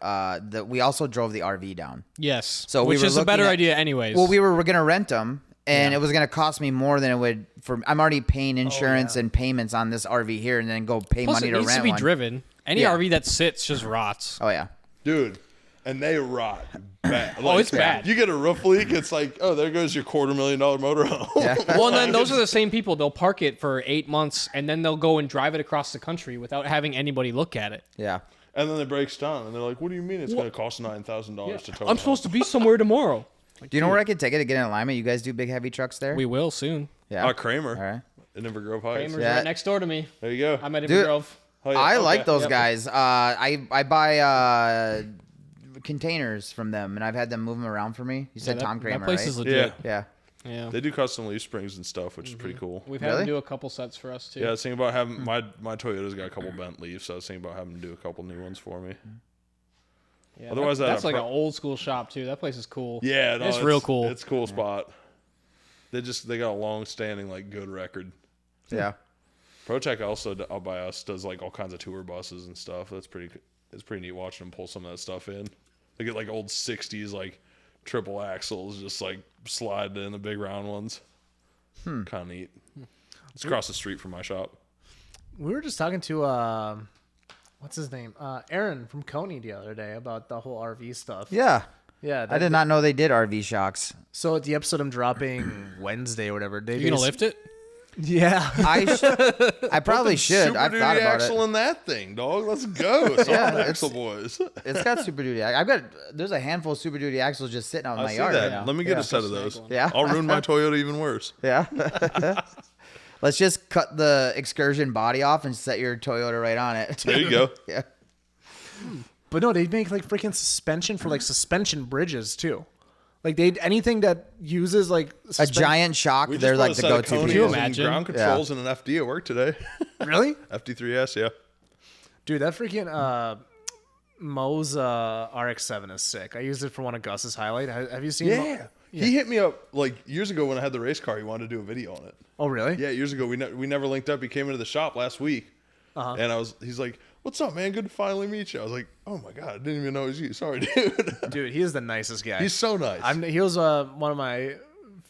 we also drove the RV down. Yes. So we which were is a looking better at- idea anyways. Well, we were going to rent them, and it was going to cost me more than it would for. I'm already paying insurance and payments on this RV here, and then go pay Plus, money it to needs rent to be one. driven. Any Yeah. RV that sits just rots. Oh yeah. Dude, and they rot bad. It's bad. You get a roof leak, it's like, oh, there goes your $250,000 motorhome. Yeah. Well, and then those are the same people. They'll park it for 8 months, and then they'll go and drive it across the country without having anybody look at it. Yeah. And then it breaks down, and they're like, what do you mean it's going to cost $9,000 to tow? I'm supposed to be somewhere tomorrow. Do you know where I could take it to get in alignment? You guys do big heavy trucks there? We will soon. Yeah. Kramer. All right. In Inver Grove Heights. Kramer's Yeah. right next door to me. There you go. I'm at Dude, Inver Grove. Oh, yeah. I Okay. like those Yep. guys. I buy containers from them, and I've had them move them around for me. You said Tom Kramer, That place right? is legit. Yeah. Yeah. They do custom leaf springs and stuff, which is pretty cool. We've had Really? them do a couple sets for us too. Yeah, I was thinking about having my Toyota's got a couple bent leaves, so I was thinking about having to do a couple new ones for me. Yeah, Otherwise, that's I'd like pro- an old school shop too. That place is cool. Yeah, no, it's real cool. It's a cool spot. They got a long standing like good record. Yeah. ProTech also out by us does like all kinds of tour buses and stuff. It's pretty neat watching them pull some of that stuff in. They get like old 60s like triple axles just like slide in the big round ones. Kind of neat. It's across the street from my shop. We were just talking to what's his name? Aaron from Coney the other day about the whole RV stuff. Yeah. Yeah, I did not know they did RV shocks. So the episode I'm dropping Wednesday or whatever. You gonna lift it? Yeah. I probably should. Super I've Duty thought about axle it. in that thing, dog. Let's go. Solid axle boys. It's got Super Duty. There's a handful of Super Duty axles just sitting out in I my see yard that. right now. Let me get a set of those. Yeah. I'll ruin my Toyota even worse. Yeah. Let's just cut the Excursion body off and set your Toyota right on it. There you go. Yeah. But no, they make like freaking suspension for like suspension bridges too. Like anything that uses like A giant shock, We just they're bought like a the set of go-to. Coney's Could you and imagine? ground controls and an FD at work today. Really? FD3S, yeah. Dude, that freaking Mo's RX-7 is sick. I used it for one of Gus's highlight. Have you seen? Yeah. He hit me up like years ago when I had the race car. He wanted to do a video on it. Oh, really? Yeah, years ago. We never linked up. He came into the shop last week, and he's like, "What's up, man? Good to finally meet you." I was like, "Oh my god, I didn't even know it was you. Sorry, dude." Dude, he is the nicest guy. He's so nice. He was one of my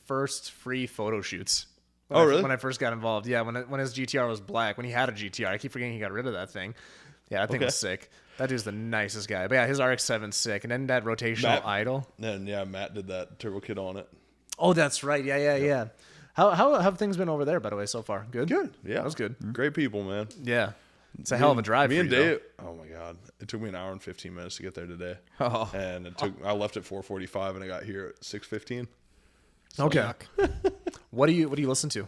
first free photo shoots. Oh, really? When I first got involved. Yeah, when his GTR was black. When he had a GTR. I keep forgetting he got rid of that thing. Yeah, that thing was sick. That dude's the nicest guy. But yeah, his RX-7's sick. And then that rotational idle. And yeah, Matt did that turbo kit on it. Oh, that's right. Yeah. How have things been over there, by the way, so far? Good? Good. Yeah, That was good. Great people, man. Yeah. It's a hell of a drive Me for and you, though. Dave. Oh my god, it took me an hour and 15 minutes to get there today. Oh. And I left at 4:45 and I got here at 6:15. Okay. What do you listen to?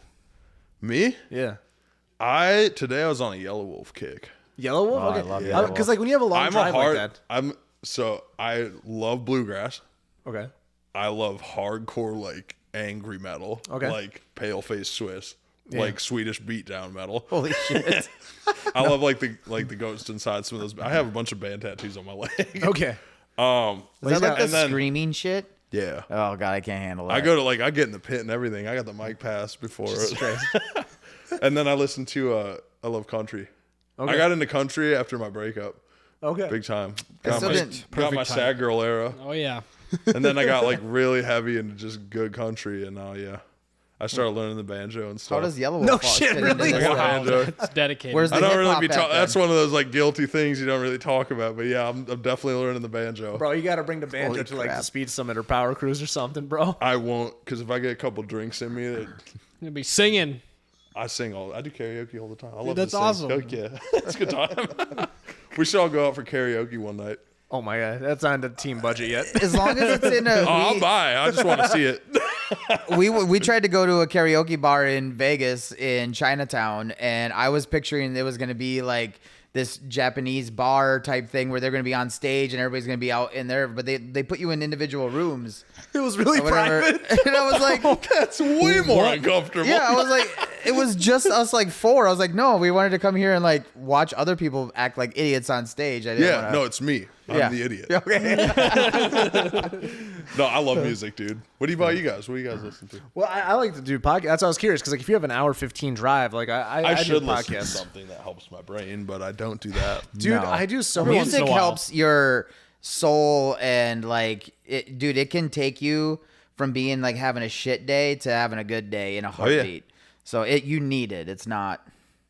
Me? Yeah. Today I was on a Yellow Wolf kick. Yellow Wolf? Oh, I Okay. love Yellow Because like when you have a long I'm drive a hard. like that. I love bluegrass. Okay. I love hardcore like angry metal. Okay. Like pale face Swiss. Like Swedish beatdown metal. Holy shit. I love like the ghost inside some of those. I have a bunch of band tattoos on my leg. Okay. Is that like the and then- screaming shit? Yeah. Oh god, I can't handle that. I go to I get in the pit and everything. I got the mic pass before it. And then I listen to I love country. Okay. I got into country after my breakup. Okay. Big time. I still didn't- Got my Perfect time. sad girl era. Oh yeah. And then I got like really heavy into just good country, and now I started learning the banjo and stuff. How does Yellow Wolf No fall- shit, fit into really? this? I got a Wow. banjo. It's dedicated. Where's the I don't hip-hop really be. at That's then? one of those like guilty things you don't really talk about. But yeah, I'm definitely learning the banjo. Bro, you got to bring the banjo Holy to like the crap. Speed Summit or Power Cruise or something, bro. I won't, because if I get a couple drinks in me, You'll be singing. I sing I do karaoke all the time. I love that's to sing. awesome. Heck yeah, it's a good time. We should all go out for karaoke one night. Oh my god, that's not the team budget yet. As long as it's in a Oh, I'll buy. I just want to see it. we tried to go to a karaoke bar in Vegas in Chinatown, and I was picturing it was going to be like this Japanese bar type thing where they're going to be on stage and everybody's going to be out in there, but they put you in individual rooms. It was really or whatever. private. And I was like, That's way more uncomfortable. yeah, I was like, it was just us like 4. I was like, no, we wanted to come here and like watch other people act like idiots on stage. I didn't Yeah, wanna... no, it's me. I'm the idiot. Okay. No, I love music, dude. What about you guys? What do you guys listen to? Well, I like to do podcasts. That's why I was curious because like if you have an hour 15 drive, like I do should listen to podcasts. something that helps my brain, but I don't do that. Dude, No. I do so many. once in Music a while. helps your soul and like it, dude, it can take you from being like having a shit day to having a good day in a heartbeat. So you need it. It's not,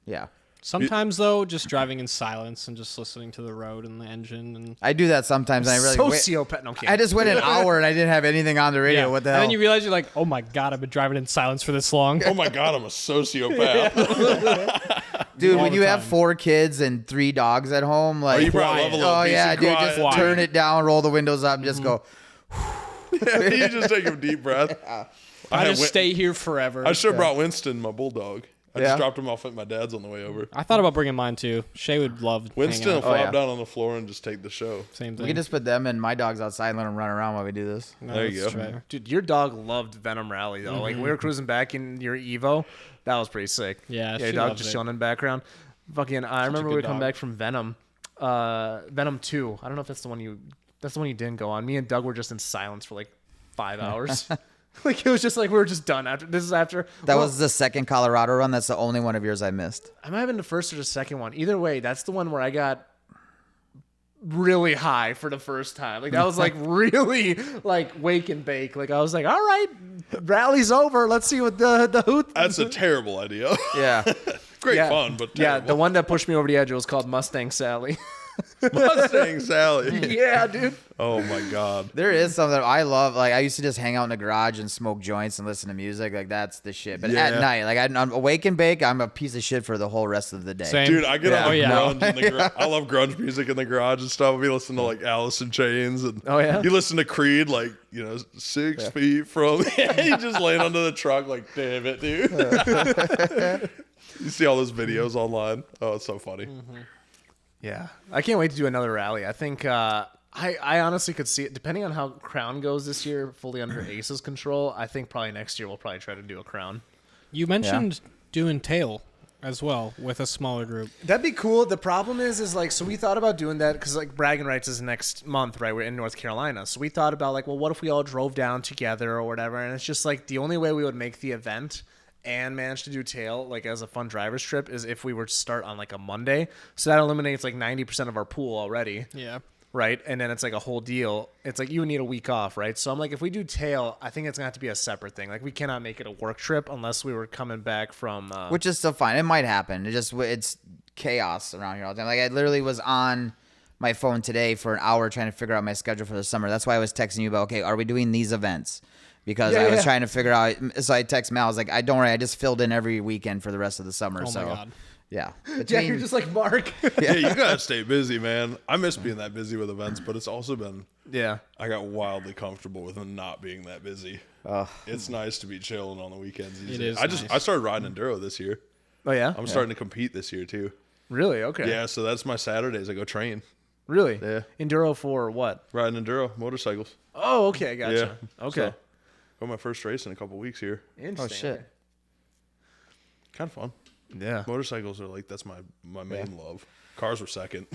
yeah. Sometimes though, just driving in silence and just listening to the road and the engine, and I do that sometimes. And I really Sociopath. No, I just went an hour and I didn't have anything on the radio. What the and hell? then you realize you're like, oh my god, I've been driving in silence for this long. Oh my god, I'm a sociopath. Dude, all when the you have time. 4 kids and 3 dogs at home, like, you probably love a little oh peace yeah, and dude, quiet. just turn it down, roll the windows up, and just go. You just take a deep breath. I had just stay here forever. I should have brought Winston, my bulldog. I Yeah? just dropped him off at my dad's on the way over. I thought about bringing mine too. Shay would love Winston will hanging out. flop yeah. down on the floor and just take the show. Same We thing. can just put them and my dogs outside and let them run around while we do this. No, There you that's go. true. Dude, your dog loved Venom Rally though. Like we were cruising back in your Evo, that was pretty sick. Yeah, your she dog loved just it. chilling in the background. Fucking, I remember we good were coming dog. back from Venom, Venom 2. I don't know if that's the one you didn't go on. Me and Doug were just in silence for like 5 hours. Like it was just like we were just done after. This is after That was the second Colorado run. That's the only one of yours I missed. I might have been the first or the second one. Either way, that's the one where I got really high for the first time. Like that was like really like wake and bake. Like I was like, all right, rally's over. Let's see what the hoot. That's a terrible idea. Yeah. Great Yeah. fun, but Yeah, terrible. the one that pushed me over the edge was called Mustang Sally. Mustang Sally. Yeah, dude. Oh my god. There is something that I love. Like I used to just hang out in the garage and smoke joints and listen to music. Like that's the shit. But at Yeah. night, like I'm awake and bake, I'm a piece of shit for the whole rest of the day. Same. Dude, I get on Oh, yeah. grunge in the garage. I love grunge music in the garage and stuff. We listen to like Alice in Chains and Oh, yeah? you listen to Creed like, 6 feet from you just laying under the truck like, damn it, dude. You see all those videos online. Oh, it's so funny. Yeah, I can't wait to do another rally. I think I honestly could see it depending on how Crown goes this year, fully under Ace's control. I think probably next year we'll probably try to do a Crown. You mentioned doing tail as well with a smaller group. That'd be cool. The problem is like, so we thought about doing that because like Bragging Rights is next month, right? We're in North Carolina. So we thought about like, well, what if we all drove down together or whatever? And it's just like the only way we would make the event and manage to do tail like as a fun driver's trip is if we were to start on like a Monday. So that eliminates like 90% of our pool already. Yeah. Right. And then it's like a whole deal. It's like you would need a week off. Right. So I'm like, if we do tail, I think it's going to have to be a separate thing. Like we cannot make it a work trip unless we were coming back from. Which is still fine. It might happen. It's chaos around here all the time. Like I literally was on my phone today for an hour trying to figure out my schedule for the summer. That's why I was texting you about, okay, are we doing these events? Because I was trying to figure out. So I text Mal. I was like, don't worry. I just filled in every weekend for the rest of the summer. Oh so my god. yeah. yeah, Between- you're just like Mark. Yeah, you gotta stay busy, man. I miss being that busy with events, but it's also been Yeah. I got wildly comfortable with not being that busy. It's nice to be chilling on the weekends. These It days. is nice. I started riding enduro this year. Oh yeah. I'm starting to compete this year too. Really? Okay. Yeah, so that's my Saturdays. I go train, Really? Yeah. Enduro for what? riding enduro, motorcycles. Oh, okay. Gotcha. Yeah. Okay. So, got my first race in a couple weeks here. Interesting. Oh, shit. Kind of fun. Yeah. Motorcycles are like that's my main love. Cars were second.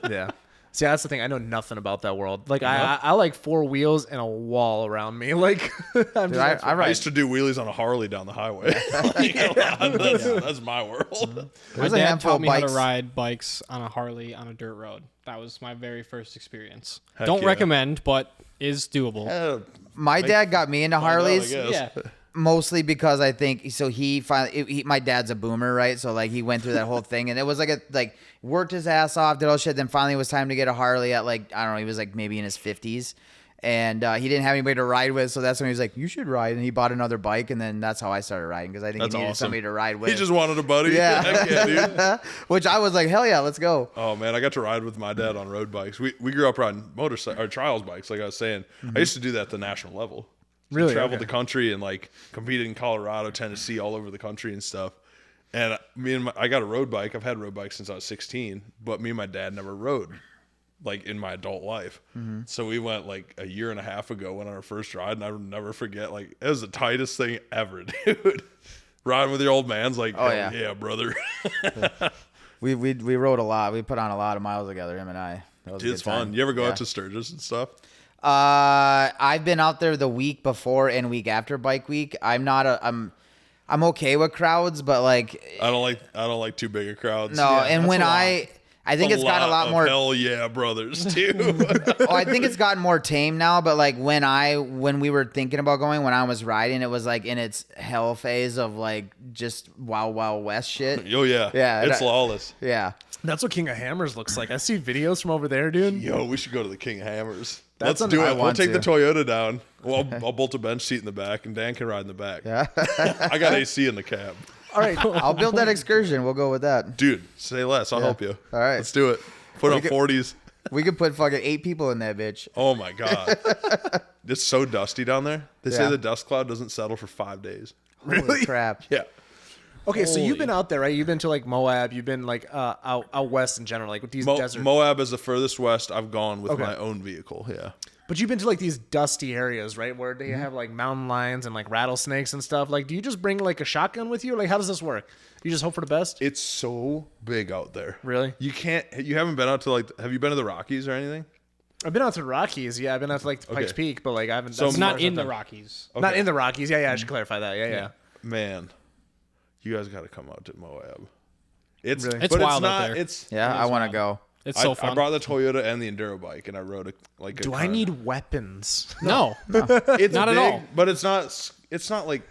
Yeah. See, that's the thing. I know nothing about that world. Like, I like 4 wheels and a wall around me. Like, I'm Dude, just I I ride. used to do wheelies on a Harley down the highway. That's my world. My There's a dad handful taught of me how bikes. to ride bikes on a Harley on a dirt road. That was my very first experience. Heck Don't yeah. recommend, but is doable. My dad got me into Harleys. Yeah. Mostly because I think so. He finally, my dad's a boomer, right? So like he went through that whole thing, and it was like worked his ass off, did all shit. Then finally, it was time to get a Harley at like I don't know. He was like maybe in his 50s, and he didn't have anybody to ride with. So that's when he was like, "You should ride," and he bought another bike, and then that's how I started riding because I think That's he needed awesome. somebody to ride with. He just wanted a buddy. Yeah. Heck yeah, dude. Which I was like, hell yeah, let's go. Oh man, I got to ride with my dad on road bikes. We grew up riding motorcycle or trials bikes, like I was saying. I used to do that at the national level. So Really? traveled Okay. the country and like competed in Colorado, Tennessee, all over the country and stuff. And I got a road bike. I've had road bikes since I was 16, but me and my dad never rode like in my adult life. So we went like a year and a half ago, went on our first ride, and I will never forget. Like it was the tightest thing ever, dude. riding with your old man's like, Oh, hell yeah. brother. We rode a lot. We put on a lot of miles together, him and I. That was a Dude, it's good time. fun. You ever go Yeah. out to Sturgis and stuff? I've been out there the week before and week after bike week. I'm okay with crowds, but like I don't like too big of crowds. no. And when I think it's got a lot more. Hell yeah, brothers too. Oh, I think it's gotten more tame now. But like when we were thinking about going, when I was riding, it was like in its hell phase of like just wild west shit. Oh yeah, Yeah, it's lawless. Yeah. That's what King of Hammers looks like. I see videos from over there, dude. Yo, we should go to the King of Hammers. That's Let's do I it. We'll want take the to. Toyota down. Well, I'll bolt a bench seat in the back, and Dan can ride in the back. Yeah. I got AC in the cab. All right. I'll build that excursion. We'll go with that. Dude, say less. I'll help you. All right. Let's do it. Put on could- 40s. We could put fucking 8 people in that bitch. Oh my god, it's so dusty down there. They say Yeah. the dust cloud doesn't settle for 5 days. Holy crap. Yeah. Okay, so you've been out there, right? You've been to like Moab. You've been like out west in general, like with these desert. Moab is the furthest west I've gone with Okay. my own vehicle. Yeah. But you've been to like these dusty areas, right, where they have like mountain lions and like rattlesnakes and stuff. Like, do you just bring like a shotgun with you? Like, how does this work? You just hope for the best? It's so big out there. Really? You haven't been out to like, have you been to the Rockies or anything? I've been out to the Rockies. Yeah, I've been out to like Pikes Okay. Peak, but like I haven't. So that's It's as not far as in I've the done. Rockies. Not in the Rockies. Yeah, I should clarify that. Yeah. Man, you guys got to come out to Moab. It's Really? It's but wild it's out not, there. It's Yeah, I want to go. It's so I fun. brought the Toyota and the Enduro bike, and I rode a Do I need weapons? no. It's Not at big, all. but it's not like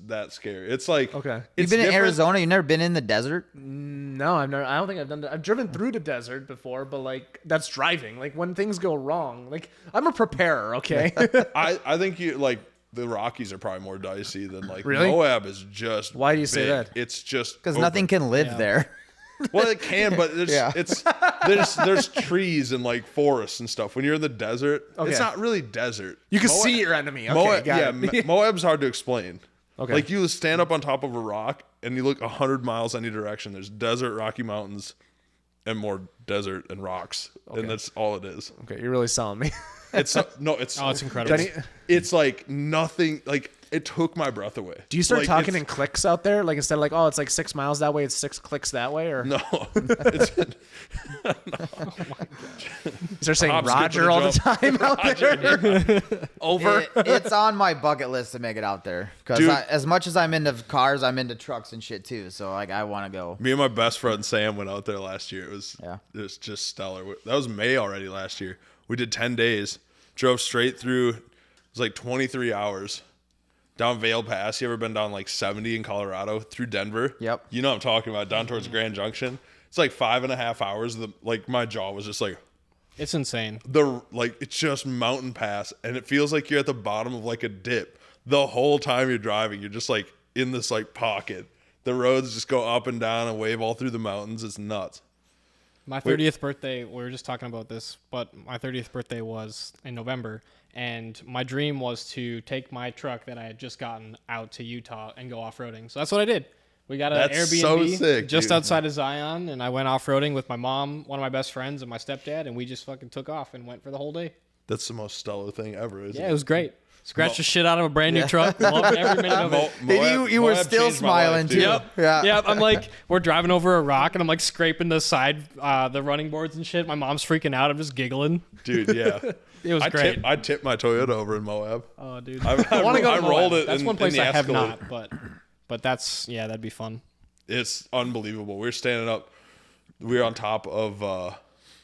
that scary. It's like Okay. You've it's been in different. Arizona? You've never been in the desert? No, I've never. I don't think I've done that. I've driven through the desert before, but like that's driving. Like when things go wrong, like I'm a preparer. Okay. I think you like the Rockies are probably more dicey than like Really? Moab is just. Why do you say big. that? It's just Because open. nothing can live there. Well, it can, but there's Yeah. there's trees and like forests and stuff. When you're in the desert, Okay. it's not really desert. You can Moab- see your enemy. Okay, Moab, got yeah, it. Moab's hard to explain. Okay. Like you stand up on top of a rock and you look 100 miles any direction. There's desert, Rocky Mountains, and more desert and rocks, and that's all it is. Okay, you're really selling me. It's no, it's Oh, it's incredible. Jenny, It's like nothing. Like it took my breath away. do you start Like, talking it's- in clicks out there? Like instead of like, oh, it's like 6 miles that way, it's 6 clicks that way, or No, it's, you start saying Hop, skip, Roger and all a the jump. time out there? Over. It's on my bucket list to make it out there. Because Dude. as much as I'm into cars, I'm into trucks and shit too. So like, I want to go. me and my best friend Sam went out there last year. It was Yeah. just stellar. That was May already last year. We did 10 days, drove straight through. It was like 23 hours down Vail Pass. You ever been down like 70 in Colorado through Denver? Yep. You know what I'm talking about, down towards Grand Junction. It's like 5.5 hours. Like my jaw was just like It's insane. it's just mountain pass, and it feels like you're at the bottom of like a dip the whole time you're driving. You're just like in this like pocket. The roads just go up and down and wave all through the mountains. It's nuts. My 30th birthday, we were just talking about this, but my 30th birthday was in November, and my dream was to take my truck that I had just gotten out to Utah and go off-roading. So that's what I did. We got an That's Airbnb so sick, just dude. outside of Zion, and I went off-roading with my mom, one of my best friends, and my stepdad, and we just fucking took off and went for the whole day. That's the most stellar thing ever, isn't Yeah, it it? was great. Scratched the shit out of a brand new truck. Loved every minute of it. And you were Moab still changed my life, smiling dude. too. Yep. Yeah. Yep. I'm like, we're driving over a rock, and I'm like scraping the side, the running boards and shit. My mom's freaking out. I'm just giggling. Dude, yeah. It was great. I tipped my Toyota over in Moab. Oh, dude. I want to go. I to rolled Moab. it That's in- one place in the I have Escalade. not, but that's that'd be fun. It's unbelievable. We were standing up. We were on top of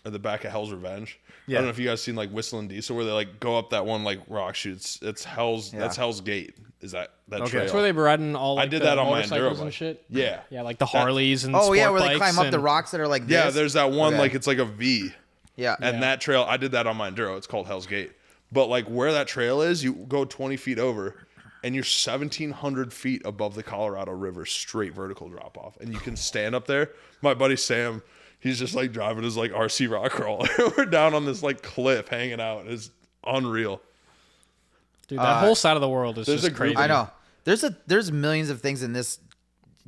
at the back of Hell's Revenge. I don't know if you guys seen like Whistling Diesel where they like go up that one like rock chute. It's Hell's. That's Hell's Gate. Is that trail? That's where they were riding all. Like, I did the that on my motorcycles enduro and bike. shit. Yeah. Yeah, like the Harleys and. Oh yeah, sport where they bikes climb up the and- rocks that are like this. Yeah, there's that one Okay. like it's like a V. Yeah. And that trail, I did that on my enduro. It's called Hell's Gate. But like where that trail is, you go 20 feet over, and you're 1,700 feet above the Colorado River, straight vertical drop off, and you can stand up there. My buddy Sam, he's just like driving his like RC rock crawler. We're down on this like cliff, hanging out. It's unreal. Dude, that whole side of the world is there's just a group- crazy. I know. There's millions of things in this,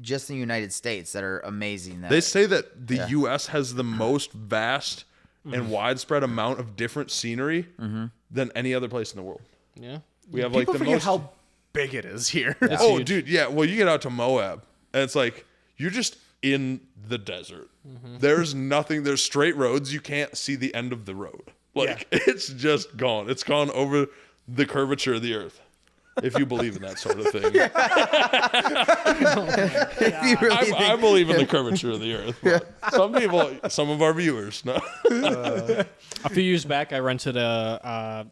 just in the United States, that are amazing. That They say that the U.S. has the most vast and widespread amount of different scenery than any other place in the world. Yeah. We have People like the forget most. how big it is here. It's Oh, huge. dude, yeah. Well, you get out to Moab, and it's like you're just in the desert. There's nothing. There's straight roads. You can't see the end of the road. Like it's just gone. It's gone over the curvature of the earth. If you believe in that sort of thing. If you really I believe in the curvature of the earth. But some people, some of our viewers, no. A few years back, I rented a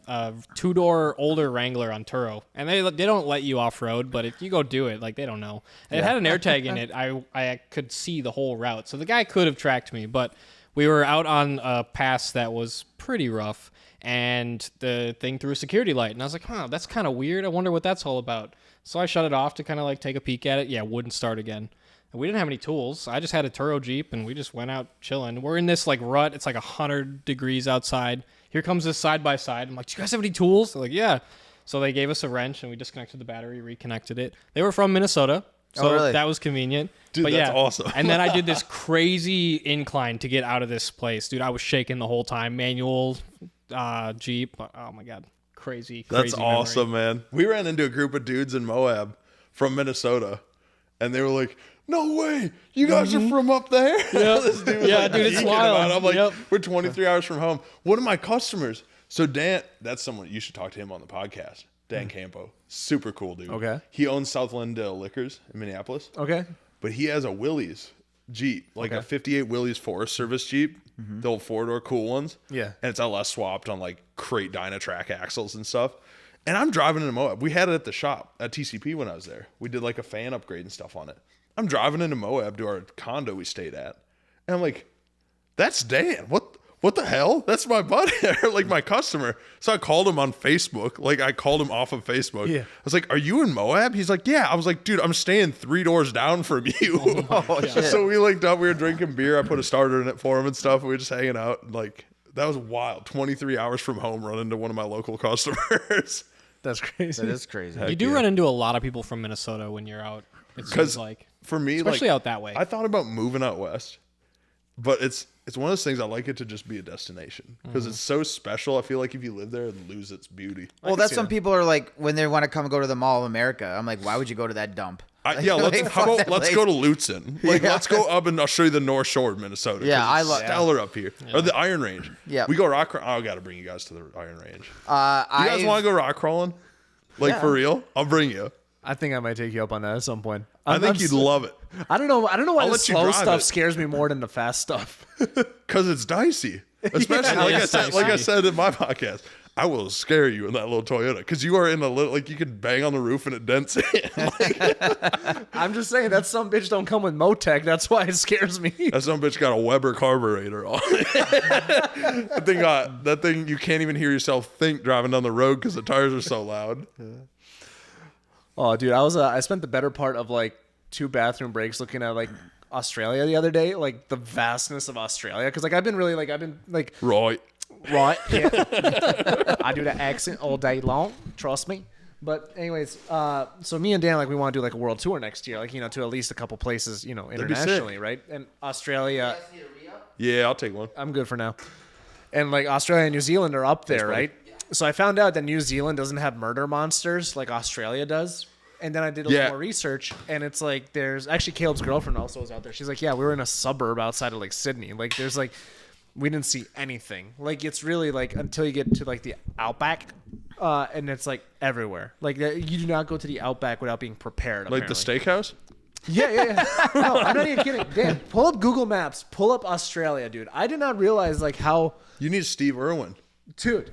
2-door older Wrangler on Turo, and they don't let you off road, but if you go do it, like they don't know. And it had an AirTag in it. I could see the whole route, so the guy could have tracked me, but we were out on a pass that was pretty rough, and the thing threw a security light, and I was like, huh, that's kind of weird. I wonder what that's all about. So I shut it off to kind of like take a peek at it. Yeah, it wouldn't start again. And we didn't have any tools. I just had a Turo Jeep, and we just went out chilling. We're in this like rut. It's like 100 degrees outside. Here comes this side-by-side. I'm like, do you guys have any tools? They're like, yeah. So they gave us a wrench, and we disconnected the battery, reconnected it. They were from Minnesota, so really? that was convenient. Dude, but that's yeah. awesome. And then I did this crazy incline to get out of this place. Dude, I was shaking the whole time. Manual Jeep. Oh, my God. Crazy That's memory. awesome, man. We ran into a group of dudes in Moab from Minnesota, and they were like, no way, you guys are from up there? This dude was like dude, it's geeking wild. about it. I'm like, Yep. we're 23 hours from home. One of my customers, so Dan, that's someone, you should talk to him on the podcast. Dan Campo, super cool dude. Okay. He owns Southland Liquors in Minneapolis, Okay. but he has a Willys Jeep, like a 58 Willys Forest Service Jeep, the old 4-door cool ones. Yeah. And it's LS swapped on like crate Dynatrack axles and stuff. And I'm driving into Moab. We had it at the shop at TCP when I was there. We did like a fan upgrade and stuff on it. I'm driving into Moab to our condo we stayed at. And I'm like, that's Dan. What the hell? That's my buddy, like my customer. So I called him on Facebook. Like I called him off of Facebook. Yeah. I was like, are you in Moab? He's like, yeah. I was like, dude, I'm staying 3 doors down from you. Oh, shit. So we linked up. We were drinking beer. I put a starter in it for him and stuff. We were just hanging out. Like that was wild. 23 hours from home, running to one of my local customers. That's crazy. That is crazy. You do run into a lot of people from Minnesota when you're out. It seems Because like. for me, Especially like, out that way. I thought about moving out west, but it's one of those things I like it to just be a destination because it's so special. I feel like if you live there, it'd lose its beauty. Well, that's when people are like, when they want to come go to the Mall of America. I'm like, why would you go to that dump? Yeah, Like, how fuck about that let's place. go to Lutzen. Like, Yeah. let's go up and I'll show you the North Shore of Minnesota. 'cause Yeah, I it's love- stellar up here. Or the Iron Range. Yeah. we go rock. I gotta bring you guys to the Iron Range. You I guys want to go rock crawling? Like for real? I'll bring you. I think I might take you up on that at some point. I think you'd love it I don't know why I'll the let you slow drive stuff it. scares me more than the fast stuff. because it's dicey. Especially it's like I dicey. said in my podcast. I will scare you in that little Toyota because you are in a little, like you can bang on the roof and it dents in. I'm just saying that some bitch don't come with Motec. That's why it scares me. That some bitch got a Weber carburetor on it. that thing you can't even hear yourself think driving down the road because the tires are so loud. Oh, dude, I spent the better part of like 2 bathroom breaks looking at like Australia the other day, like the vastness of Australia. Because like I've been Right. right. Yeah. I do that accent all day long. Trust me. But anyways, so me and Dan, like, we want to do like a world tour next year, like, you know, to at least a couple places, you know, be sick. internationally, right? And Australia, Yeah, I'll take one. I'm good for now. And like Australia and New Zealand are up there, right? So I found out that New Zealand doesn't have murder monsters like Australia does. And then I did a little more research, and it's like there's actually Caleb's girlfriend also was out there. She's like, yeah, we were in a suburb outside of like Sydney. Like there's like, we didn't see anything. Like it's really like until you get to like the outback, and it's like everywhere. Like you do not go to the outback without being prepared. Like the steakhouse? Yeah. No, I'm not even kidding. Dan, pull up Google Maps. Pull up Australia, dude. I did not realize like how, You need Steve Irwin. dude.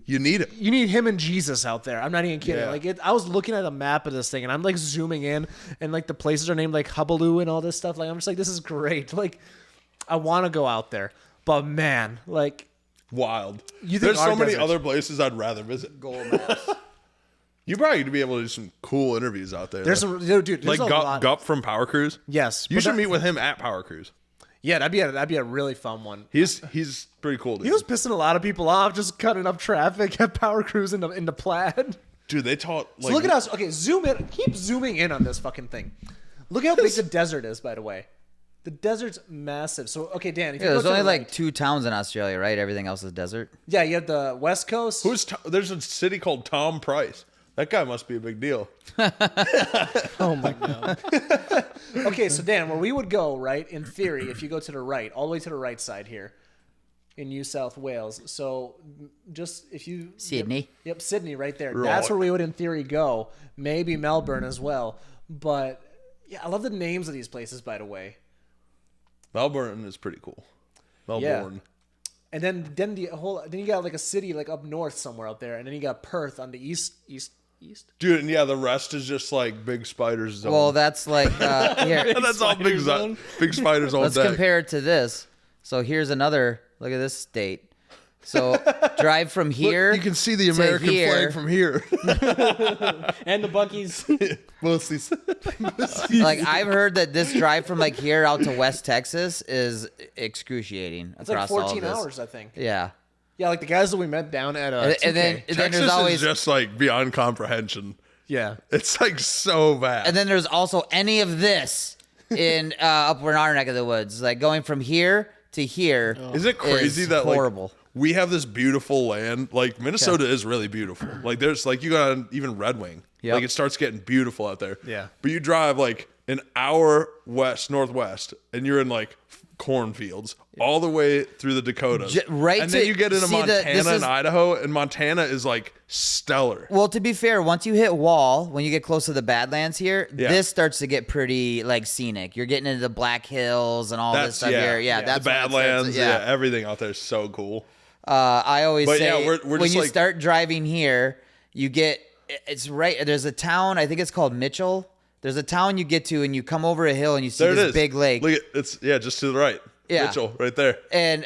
You need it. You need him and Jesus out there. I'm not even kidding. Yeah. Like I was looking at a map of this thing, and I'm like zooming in, and like the places are named like Hubbaloo and all this stuff. Like I'm just like, this is great. Like I want to go out there, but man, like Wild. You think There's our so many deserts- other places I'd rather visit. Gold maps. You probably could be able to do some cool interviews out there. there's though. some dude. There's like a lot. Gup from Power Cruise. Yes, You but should that- meet with him at Power Cruise. Yeah, that'd be a really fun one. He's pretty cool, dude. He was pissing a lot of people off, just cutting up traffic at Power Cruise in the Plaid. Dude, they taught like So look at us. Okay, zoom in. Keep zooming in on this fucking thing. Look how big the desert is, by the way. The desert's massive. So okay, Dan. If you Yeah, go there's to only the like right- 2 towns in Australia, right? Everything else is desert. Yeah, you have the West Coast. there's a city called Tom Price. That guy must be a big deal. Oh my god. Okay, so Dan, where we would go, right, in theory, if you go to the right, all the way to the right side here in New South Wales. So just if you... Sydney. Yep, Sydney right there. Right. That's where we would in theory go. Maybe Melbourne as well. But yeah, I love the names of these places, by the way. Melbourne is pretty cool. Melbourne. And then you got like a city like up north somewhere out there, and then you got Perth on the east. Dude, and yeah, the rest is just like big spiders zone. Well, that's like here. That's all big, big spiders all Let's day. compare it to this. So here's another. Look at this state. So drive from here. You can see the to American here. flag from here. And the Buc-ee's. Mostly. Like I've heard that this drive from like here out to West Texas is excruciating It's like across all of 14 this. hours, I think. Yeah. Yeah, like the guys that we met down at And then Texas there's always is just like beyond comprehension. yeah. It's like so bad. and then there's also any of this in up in our neck of the woods. Like going from here to here. is it crazy is that horrible. like we have this beautiful land? Like Minnesota is really beautiful. Like there's like you got even Red Wing. Yep. Like it starts getting beautiful out there. Yeah. But you drive like an hour northwest, and you're in like cornfields all the way through the Dakotas. Right and to- then you get into see, this Montana is- and Idaho, and Montana is like stellar. Well, to be fair, once you hit wall, when you get close to the Badlands here, Yeah. this starts to get pretty like scenic. You're getting into the Black Hills and all this stuff here. Yeah, that's the when it starts to- Badlands. Yeah, everything out there is so cool. I always But say yeah, we're when just you like- start driving here, you get it's right. There's a town. I think it's called Mitchell. There's a town you get to, and you come over a hill, and you see There it this is. big lake. Look at it's just to the right. Yeah. Mitchell, right there. And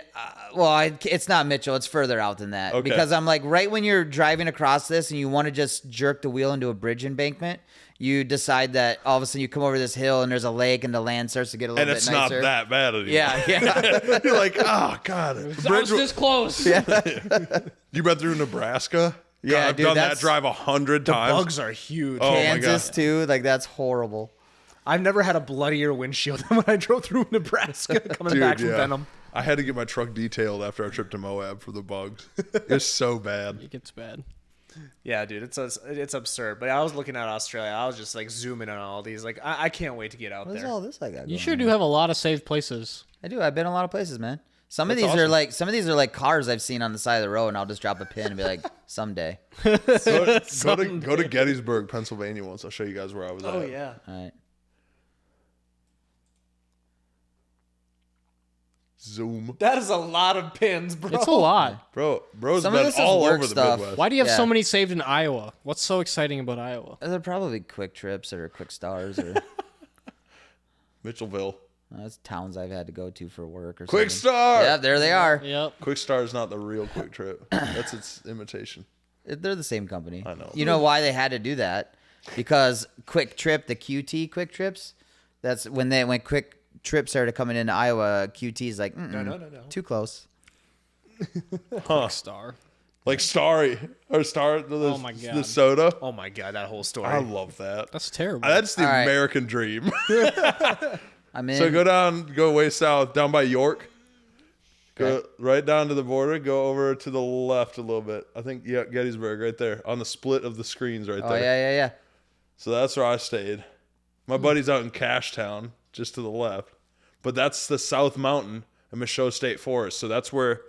it's not Mitchell. It's further out than that. Okay. Because I'm like, right when you're driving across this and you want to just jerk the wheel into a bridge embankment, you decide that all of a sudden you come over this hill and there's a lake and the land starts to get a little And bit it's nicer. not that bad anymore. Yeah. You're like, oh god. I was this close. You been through Nebraska? Yeah, God, I've dude, done that that's- drive 100 times. Bugs are huge. Oh, my Kansas God. too. Like that's horrible. I've never had a bloodier windshield than when I drove through Nebraska coming Dude, back from yeah. Venom. I had to get my truck detailed after our trip to Moab for the bugs. It's so bad. It gets bad. Yeah, dude, it's absurd. But I was looking at Australia. I was just like zooming on all these. Like I can't wait to get out What is there. all this I got? You going sure on? do have a lot of safe places. I do. I've been a lot of places, man. Some of That's these are awesome. like cars I've seen on the side of the road, and I'll just drop a pin and be like, someday. Go to Gettysburg, Pennsylvania once. I'll show you guys where I was at. Oh yeah. All right. Zoom. That is a lot of pins, bro. It's a lot. Bro's Some of been this is all work over the stuff. Midwest. Why do you have so Yeah. many saved in Iowa? What's so exciting about Iowa? They're probably quick trips or quick stars or Mitchellville. that's towns I've had to go to for work or Quick something. Star. Yeah, there they are. Yep. Quick Star is not the real Quick Trip. That's its imitation. They're the same company. I know. You know why they had to do that? Because Quick Trip, the QT Quick Trips, that's when Quick Trip started coming into Iowa. QT's like, no, too close. Star. Like Starry or Star. The, Oh my God. The soda. Oh my god, that whole story. I love that. That's terrible. That's the All right. American dream. I'm in. So go way south, down by York. Go right down to the border. Go over to the left a little bit. I think Gettysburg right there on the split of the screens right oh there. yeah. So that's where I stayed. My buddy's out in Cashtown, just to the left. But that's the South Mountain and Michaud State Forest. So that's where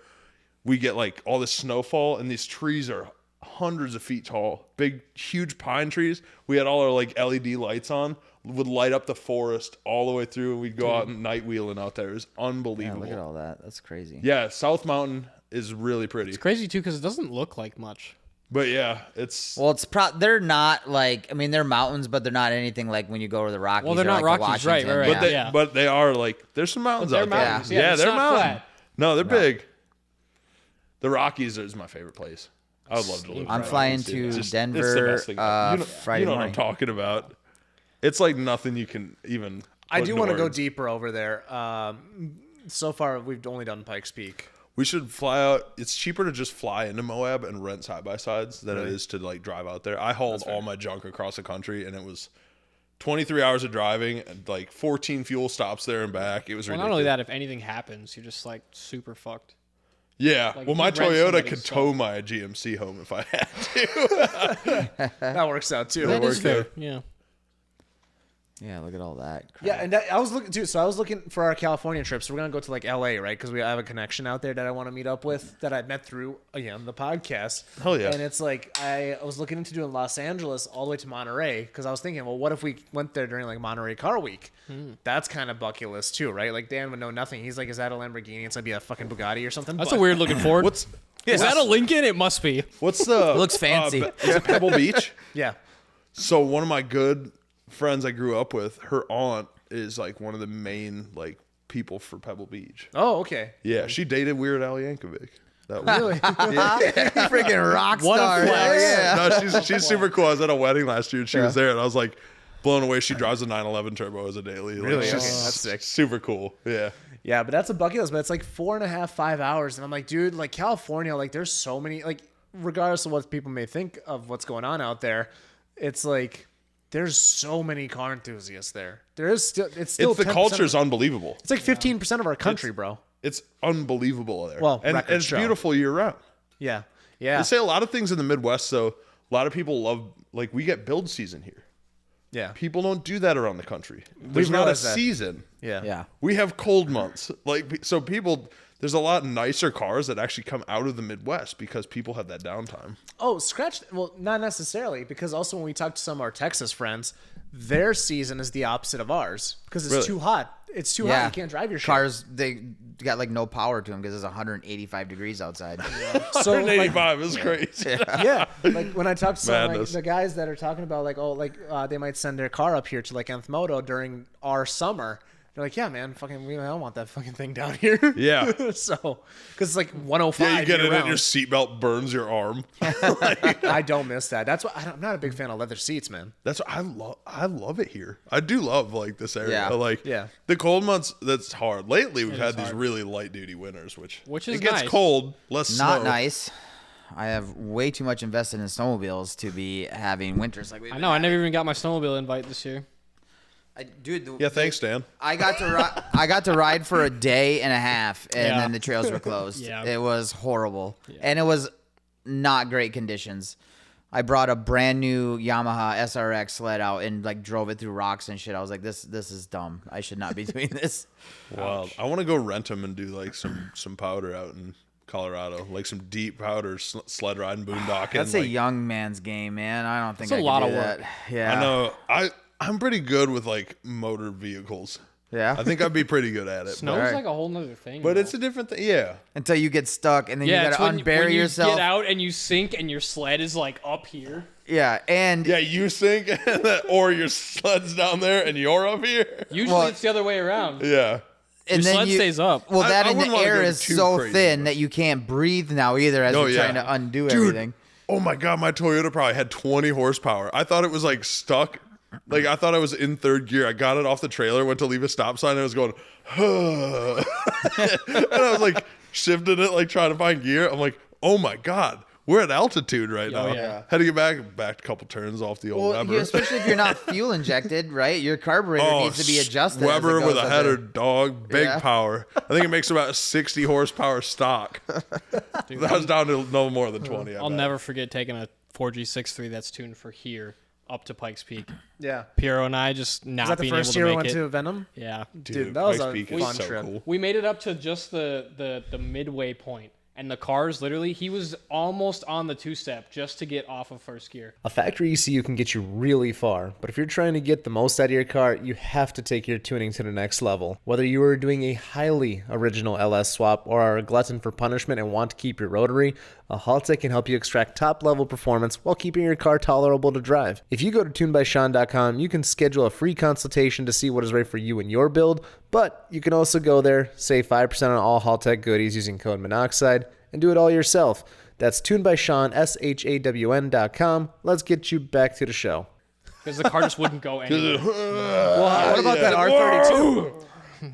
we get like all this snowfall, and these trees are hundreds of feet tall. Big, huge pine trees. We had all our like LED lights on, would light up the forest all the way through, and we'd go out and night wheeling out there. It was Yeah, unbelievable. look at all that. That's crazy. Yeah, South Mountain is really pretty. It's crazy too because it doesn't look like much. But yeah, it's Well, they're not like, I mean, they're mountains, but they're not anything like when you go to the Rockies. Well, they're or not like the Rockies, right, Washington. right, but right. they Yeah. but they are like there's some mountains They're out there. mountains. Yeah, it's they're not mountains. flat. No, they're big. The Rockies is my favorite place. I would love to live. I'm in the flying Rockies, dude. to It's the Denver best thing. Friday you know what morning. I'm talking about. It's like nothing you can even. I put do into want to go words. deeper over there. So far, we've only done Pikes Peak. We should fly out. It's cheaper to just fly into Moab and rent side by sides than it is to like drive out there. I hauled all my junk across the country, and it was 23 hours of driving and like 14 fuel stops there and back. It was Well, ridiculous. not only that, if anything happens, you're just like super fucked. Yeah. Like, Well, my you rent Toyota somebody's could tow stuff. my GMC home if I had to. That works out too. That is works fair. out. Yeah. Yeah, look at all that crap. Yeah, and I was looking too. So I was looking for our California trip. So we're gonna go to like LA, right? Because we have a connection out there that I want to meet up with that I met through again the podcast. Hell yeah. And it's like I was looking into doing Los Angeles all the way to Monterey because I was thinking, well, what if we went there during like Monterey Car Week? That's kind of bucket list too, right? Like Dan would know nothing. He's like, is that a Lamborghini? It's gonna be a fucking Bugatti or something. That's But- a weird looking Ford. What's Is that a Lincoln? It must be. what's the? looks fancy. Is it Pebble Beach? Yeah. So one of my good friends I grew up with, her aunt is like one of the main like people for Pebble Beach. Oh, okay. Yeah, she dated Weird Al Yankovic. That was, Really? Freaking rock What a star. flex. Yeah. no, she's super cool. I was at a wedding last year and she was there, and I was like blown away. She drives a 911 Turbo as a daily. Like, Really? she's Okay, that's sick. Super cool. Yeah. Yeah, but that's a bucket list. But it's like 4.5, 5 hours, and I'm like, dude, like California, like there's so many, like regardless of what people may think of what's going on out there, it's like there's so many car enthusiasts there. There is still, it's still It's the 10% culture's of- unbelievable. It's like 15% of our country, bro. It's unbelievable there. Well, and records it's show. beautiful year round. Yeah, yeah, They say a lot of things in the Midwest, though. A lot of people love, like, we get build season here. yeah, People don't do that around the country. There's not a realized that. season. yeah, Yeah. We have cold months. Like, so people, there's a lot nicer cars that actually come out of the Midwest because people have that downtime. Oh, scratch. Well, not necessarily, because also when we talk to some of our Texas friends, their season is the opposite of ours because it's Really? too hot. It's too hot. You can't drive your shit. Cars, they got like no power to them because it's 185 degrees outside. So like, 185 is crazy. yeah, like when I talk to some like Madness. the guys that are talking about like, oh, like they might send their car up here to like Nth Moto during our summer. They're like, yeah, man, fucking, I don't want that fucking thing down here. Yeah. So, because it's like 105. Yeah, you get it year in, your round. seatbelt burns your arm. I don't miss that. That's why I'm not a big fan of leather seats, man. That's what I love it here. I do love like this area. Yeah. Like Yeah. the cold months, that's hard. Lately we've It had is these hard. really light duty winters, which Which is it gets nice. cold, less Not snow. nice. I have way too much invested in snowmobiles to be having winters like we've I been know. I having. never even got my snowmobile invite this year. Dude, Yeah, thanks, Dan. I got to I got to ride for a day and a half, and Yeah. then the trails were closed. Yeah. It was horrible, and it was not great conditions. I brought a brand new Yamaha SRX sled out and like drove it through rocks and shit. I was like, this is dumb. I should not be doing this. Wow. I want to go rent them and do like some powder out in Colorado, like some deep powder sled riding, boondocking. That's like, a young man's game, man. I don't think It's a I could lot do of work. that. Yeah, I know. I'm pretty good with like motor vehicles. Yeah, I think I'd be pretty good at it. Snow's Alright. like a whole nother thing. But though. it's a different thing. Yeah. until you get stuck, and then yeah, you it's gotta when unbury you yourself. get out and you sink and your sled is like up here. Yeah, and Yeah, you sink or your sled's down there and you're up here. Usually Well- it's the other way around. Yeah. and Your then sled you, stays up. Well, that I and wouldn't the wanna air go is too so crazy, thin but- that you can't breathe now either as Oh, you're yeah. trying to undo Dude, everything. Oh my god, my Toyota probably had 20 horsepower. I thought it was like stuck. Like I thought I was in third gear. I got it off the trailer, went to leave a stop sign, and it was going, and I was like shifting it, like trying to find gear. I'm like, oh my god, we're at altitude right Oh, now. yeah. Had to get back a couple turns off the old Well, Weber. especially if you're not fuel injected, right? Your carburetor needs to be adjusted. as it Weber with goes a up header, there. dog, big Yeah. power. I think it makes about 60 horsepower stock. That was down to no more than 20. I'll never forget taking a 4G63 that's tuned for here up to Pikes Peak. Yeah. Piero and I just not Was that the being first able year to we make went it. to Venom? Yeah. Dude, that was Pikes a Peak is fun so trip. cool. We made it up to just the midway point, and the cars literally, he was almost on the two-step just to get off of first gear. A factory ECU can get you really far, but if you're trying to get the most out of your car, you have to take your tuning to the next level. Whether you are doing a highly original LS swap or are a glutton for punishment and want to keep your rotary, a Haltech can help you extract top-level performance while keeping your car tolerable to drive. If you go to tunedbyshawn.com, you can schedule a free consultation to see what is right for you and your build, but you can also go there, save 5% on all Haltech goodies using code Minnoxide, and do it all yourself. That's tunedbyshawn, SHAWN.com. Let's get you back to the show. Because the car just wouldn't go anywhere. Well, what about that R32?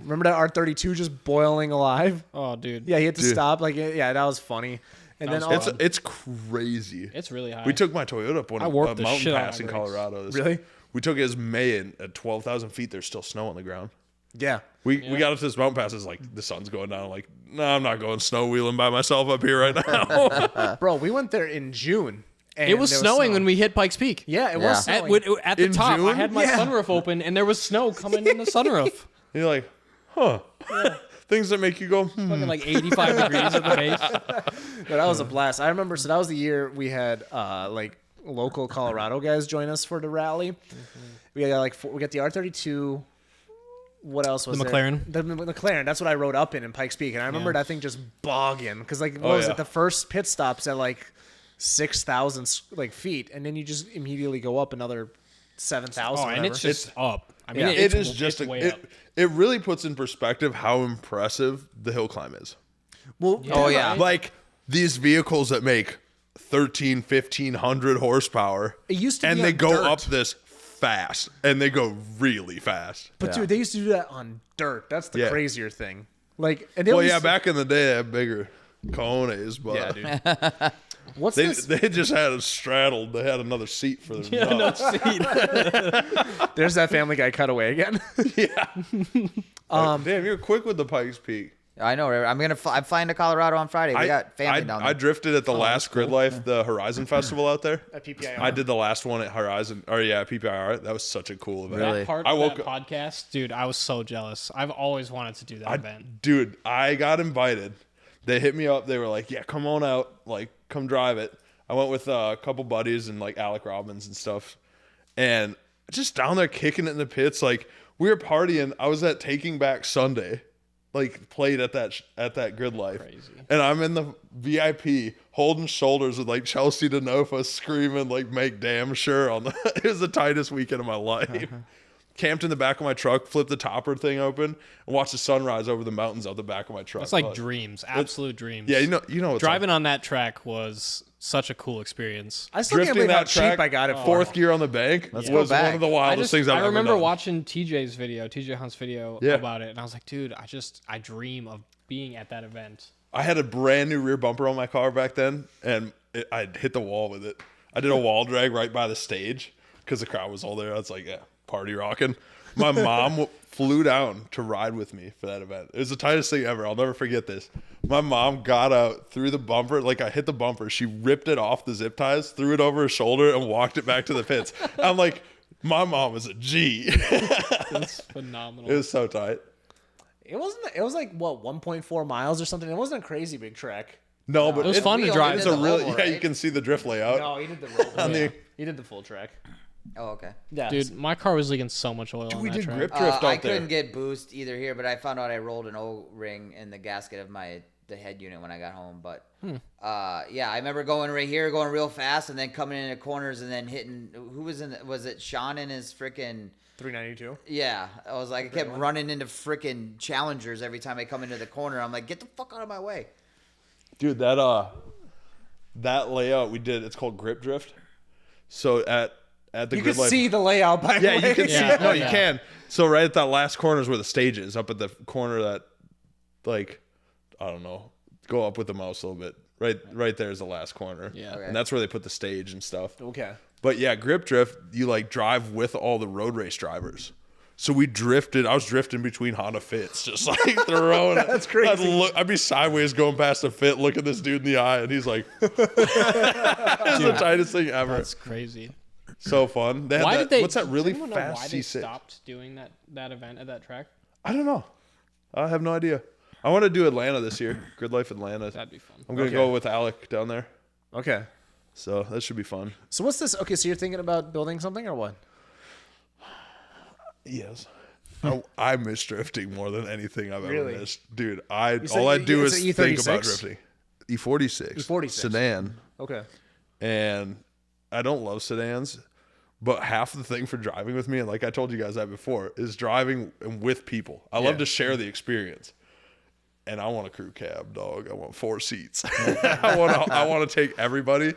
Remember that R32 just boiling alive? Oh, dude. Yeah, he had to stop. Like, yeah, that was funny. And then was all, It's crazy. It's really high. We took my Toyota up on I a warped the mountain shit out of pass in my Colorado. Really? We took it as May, and at 12,000 feet, there's still snow on the ground. Yeah. We got up to this mountain pass. It's like the sun's going down. Like, no, I'm not going snow wheeling by myself up here right now. Bro, we went there in June. And It was there snowing snow. when we hit Pikes Peak. Yeah, it Yeah. was snowing. At the In top, I June? had my sunroof open, and there was snow coming in the sunroof. You're like, huh. Things that make you go, Fucking like 85 degrees at the base. No, that was a blast. I remember. So that was the year we had like local Colorado guys join us for the rally. We got we got the R32. What else was The there? McLaren? The McLaren. That's what I rode up in Pikes Peak, and I remember that thing just bogging because like what was yeah. it? The first pit stops at like 6,000 like feet, and then you just immediately go up another 7,000. Oh, and it's just up. I mean, Yeah. it is just it's way up. it really puts in perspective how impressive the hill climb is. well. Oh, yeah. Like these vehicles that make 1,500 horsepower, It used to and be they on go dirt. up this fast, and they go really fast. But dude, they used to do that on dirt. That's the Yeah. crazier thing. Like, and they Well, always- yeah, back in the day, they had bigger cojones, but yeah, dude. What's they this? they just had it straddled. They had another seat for their nuts. There's that Family Guy cutaway again. Damn, you're quick with the Pikes Peak. I know. Right? I'm flying to Colorado on Friday. We got family down there. I drifted at the last Grid Life, the Horizon Festival out there. At PPIR. I did the last one at Horizon, or yeah, PPIR. That was such a cool event. Really? That part I of woke that podcast, dude, I was so jealous. I've always wanted to do that event. Dude, I got invited. They hit me up. They were like, "Yeah, come on out. Like, come drive it." I went with a couple buddies and like Alec Robbins and stuff, and just down there kicking it in the pits. Like we were partying. I was at Taking Back Sunday, like played at that Grid Life, and I'm in the VIP holding shoulders with like Chelsea DeNofa screaming like "Make damn sure" on the. It was the tightest weekend of my life. Camped in the back of my truck, flipped the topper thing open, and watched the sunrise over the mountains out the back of my truck. It's like dreams, absolute dreams. Yeah, you know what's Driving on that track was such a cool experience. I still can't drifting believe how that track. cheap I got it for. Fourth gear on the bank was go back. one of the wildest things I've I ever remember done. watching TJ Hunt's video Yeah. about it, and I was like, dude, I dream of being at that event. I had a brand new rear bumper on my car back then, and I hit the wall with it. I did a wall drag right by the stage because the crowd was all there. I was like, yeah, party rocking. My mom flew down to ride with me for that event. It was the tightest thing ever. I'll never forget this. My mom got out through the bumper. Like I hit the bumper. She ripped it off the zip ties, threw it over her shoulder, and walked it back to the pits. I'm like, my mom is a G. That's phenomenal. It was so tight. It wasn't. It was like what 1.4 miles or something. It wasn't a crazy big trek. No, but It was fun to drive. It's did a the really oval, yeah. You right? can see the drift layout. No, he did the roll. On the- He did the full trek. Oh, okay. Yeah, Dude, my car was leaking so much oil on we that did track. grip drift I out there. couldn't get boost either here, but I found out I rolled an O-ring in the gasket of the head unit when I got home. But yeah, I remember going right here, going real fast, and then coming into corners and then hitting. Who was in? Was it Sean and his freaking? 392. Yeah, I was like, I kept running into freaking challengers every time I come into the corner. I'm like, get the fuck out of my way. Dude, that layout we did, it's called grip drift. So at the You grid can life, see the layout by yeah, the way. you can Yeah. see. No, Oh, you yeah. can. So right at that last corner is where the stage is, up at the corner that, like, I don't know, go up with the mouse a little bit. Right there is the last corner. Yeah. Okay. And that's where they put the stage and stuff. Okay. But yeah, grip drift, you like drive with all the road race drivers. So we drifted. I was drifting between Honda Fits, just like throwing. That's crazy. I'd be sideways going past a Fit, looking this dude in the eye, and he's like, "It's the tightest thing ever." That's crazy. So fun. They had Why that, did they? What's that really does anyone know fast why they C6? stopped doing that event at that track? I don't know. I have no idea. I want to do Atlanta this year. Grid Life Atlanta. That'd be fun. I'm gonna Okay. go with Alec down there, Okay. so that should be fun. So what's this? Okay, so you're thinking about building something or what? Yes. I miss drifting more than anything I've Really? ever missed, dude. said All I do is is it think about E36? drifting. E46, E46. sedan, Okay. and I don't love sedans, but half the thing for driving with me, and like I told you guys that before, is driving with people. I love Yeah. to share the experience, and I want a crew cab, dog. I want 4 seats. I want to take everybody.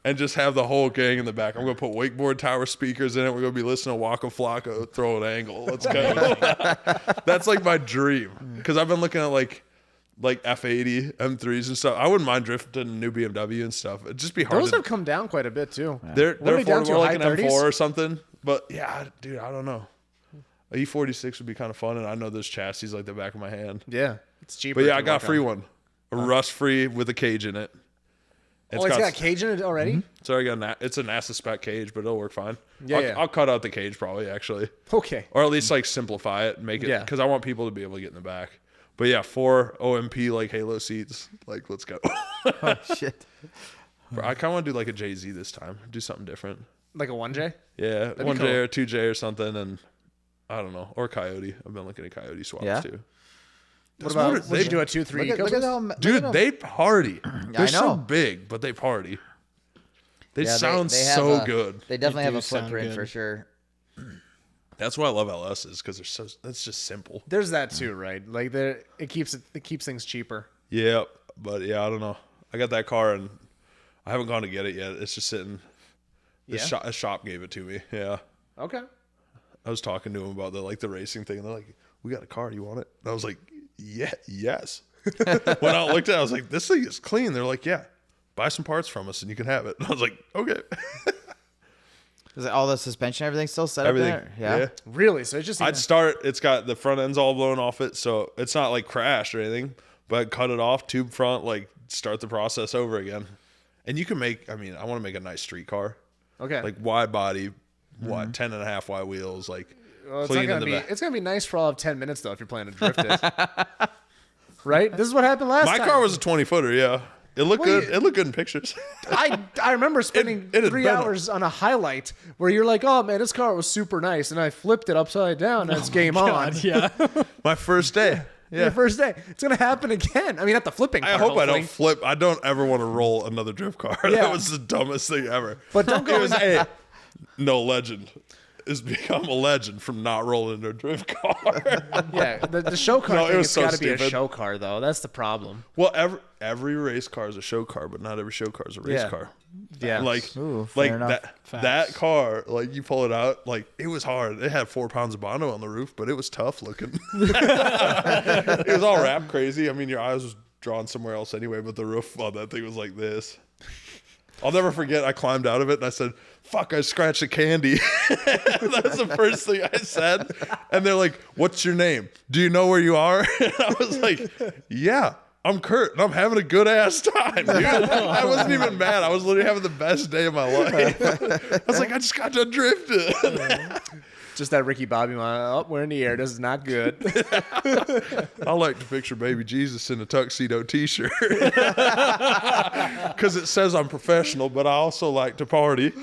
And just have the whole gang in the back. I'm going to put wakeboard tower speakers in it. We're going to be listening to Waka Flocka throw an angle. Let's go. That's like my dream. Because I've been looking at like F80, M3s and stuff. I wouldn't mind drifting a new BMW and stuff. It'd just be hard Those to... have come down quite a bit too. They're What are they down affordable, to, like an high 30s? M4 or something. But yeah, dude, I don't know. A E46 would be kind of fun, and I know this chassis like the back of my hand. Yeah, it's cheaper. But yeah, to I got work a free on. one, a rust-free with a cage in it. It's got a cage in it already. It's already got it's a NASA spec cage, but it'll work fine. Yeah, I'll cut out the cage probably actually, Okay. or at least like simplify it and make it Yeah. because I want people to be able to get in the back. But yeah, 4 OMP like Halo seats. Like, let's go. Oh, shit. I kind of want to do like a Jay-Z this time. Do something different. Like a 1J. Yeah, be 1J cool. or 2J or something, and I don't know, or Coyote. I've been looking at Coyote swaps Yeah? too. What about? Would you do a Look 2.3? at, look at them. Dude, they party. They're I so know. big, but they party. They Yeah, sound they have so a- good. They definitely They have do a sound footprint good. for sure. That's why I love LSs because they're so. That's just simple. There's that too, right? Like it keeps things cheaper. Yeah, but yeah, I don't know. I got that car and I haven't gone to get it yet. It's just sitting. The Yeah? a shop gave it to me. Yeah, Okay. I was talking to them about the racing thing. And they're like, "We got a car. You want it?" And I was like, "Yeah, yes." When I looked at it, I was like, "This thing is clean." They're like, "Yeah, buy some parts from us and you can have it." And I was like, "Okay." Is it all the suspension, everything still set Everything. up there? Yeah. Really? So it's just I'd start. It's got the front end's all blown off it, so it's not like crashed or anything. But I'd cut it off, tube front, like start the process over again. And you can make. I mean, I want to make a nice street car, okay. like wide body, 10.5 wide wheels, like Well, it's clean not in gonna the be. back. It's gonna be nice for all of 10 minutes though if you're planning to drift it. Right? This is what happened last My time. car was a 20-footer. Yeah, it looked Well, good. It looked good in pictures. I remember spending it had 3 been a- hours on a highlight where you're like, oh man, this car was super nice, and I flipped it upside down and it's game on. Yeah. My first day. Yeah. First day. It's gonna happen again. I mean, not the flipping. I part, hope I hopefully. don't flip. I don't ever want to roll another drift car. Yeah. That was the dumbest thing ever. But don't go It was, in- hey, no legend has become a legend from not rolling a drift car. Yeah, the show car No, it thing was has so got to be a stupid. show car though. That's the problem. Well, every race car is a show car, but not every show car is a race Yeah. car. Yeah. Like, Ooh, fair enough. that car, like you pull it out, like it was hard. It had 4 pounds of Bondo on the roof, but it was tough looking. It was all wrapped crazy. I mean, your eyes was drawn somewhere else anyway, but the roof on that thing was like this. I'll never forget. I climbed out of it and I said, "Fuck! I scratched a candy." That was the first thing I said. And they're like, "What's your name? Do you know where you are?" And I was like, "Yeah, I'm Kurt, and I'm having a good ass time, dude." I wasn't even mad. I was literally having the best day of my life. I was like, I just got done drifting. Just that Ricky Bobby line. Oh, we're in the air. This is not good. I like to picture baby Jesus in a tuxedo T-shirt because it says I'm professional, but I also like to party. Dude,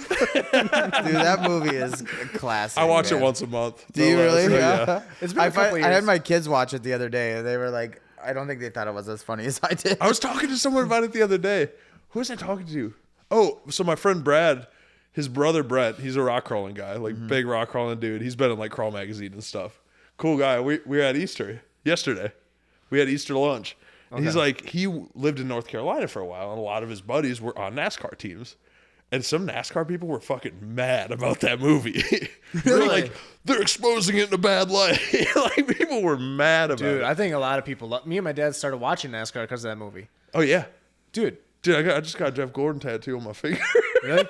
that movie is a classic. I watch man. it once a month. Do you No less. really? Yeah. It's been a couple I years. had my kids watch it the other day, and they were like, I don't think they thought it was as funny as I did. I was talking to someone about it the other day. Who was I talking to? Oh, so my friend Brad, his brother Brett, he's a rock crawling guy, like big rock crawling dude. He's been in like Crawl Magazine and stuff. Cool guy. We were at Easter yesterday. We had Easter lunch. And he's like, he lived in North Carolina for a while, and a lot of his buddies were on NASCAR teams. And some NASCAR people were fucking mad about that movie. They're like, they're exposing it in a bad light. Like, people were mad about Dude, it. I think a lot of people. Me and my dad started watching NASCAR because of that movie. Oh, yeah. Dude, Dude, I just got a Jeff Gordon tattoo on my finger. really?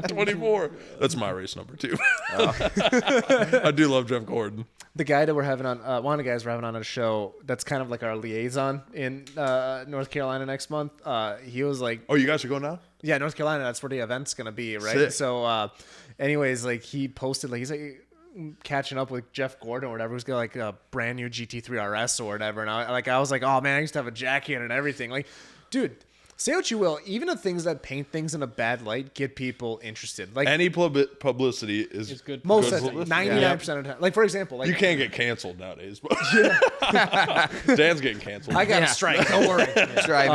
24. That's my race number, too. I do love Jeff Gordon. The guy that we're having on, one of the guys we're having on a show that's kind of like our liaison in North Carolina next month. He was like, Oh, you guys are going now? yeah, North Carolina, that's where the event's going to be, right? Sick. So, anyways, like he posted, like he's like catching up with Jeff Gordon or whatever. Who's got like a brand new GT3 RS or whatever. And I was like, oh man, I used to have a jack in and everything. Like, dude, say what you will, even the things that paint things in a bad light get people interested. Like Any publicity is It's good. most good of the publicity. 99% of the time. Like for example, like You can't get canceled nowadays. But Dan's getting canceled. I got a strike. Don't worry. Try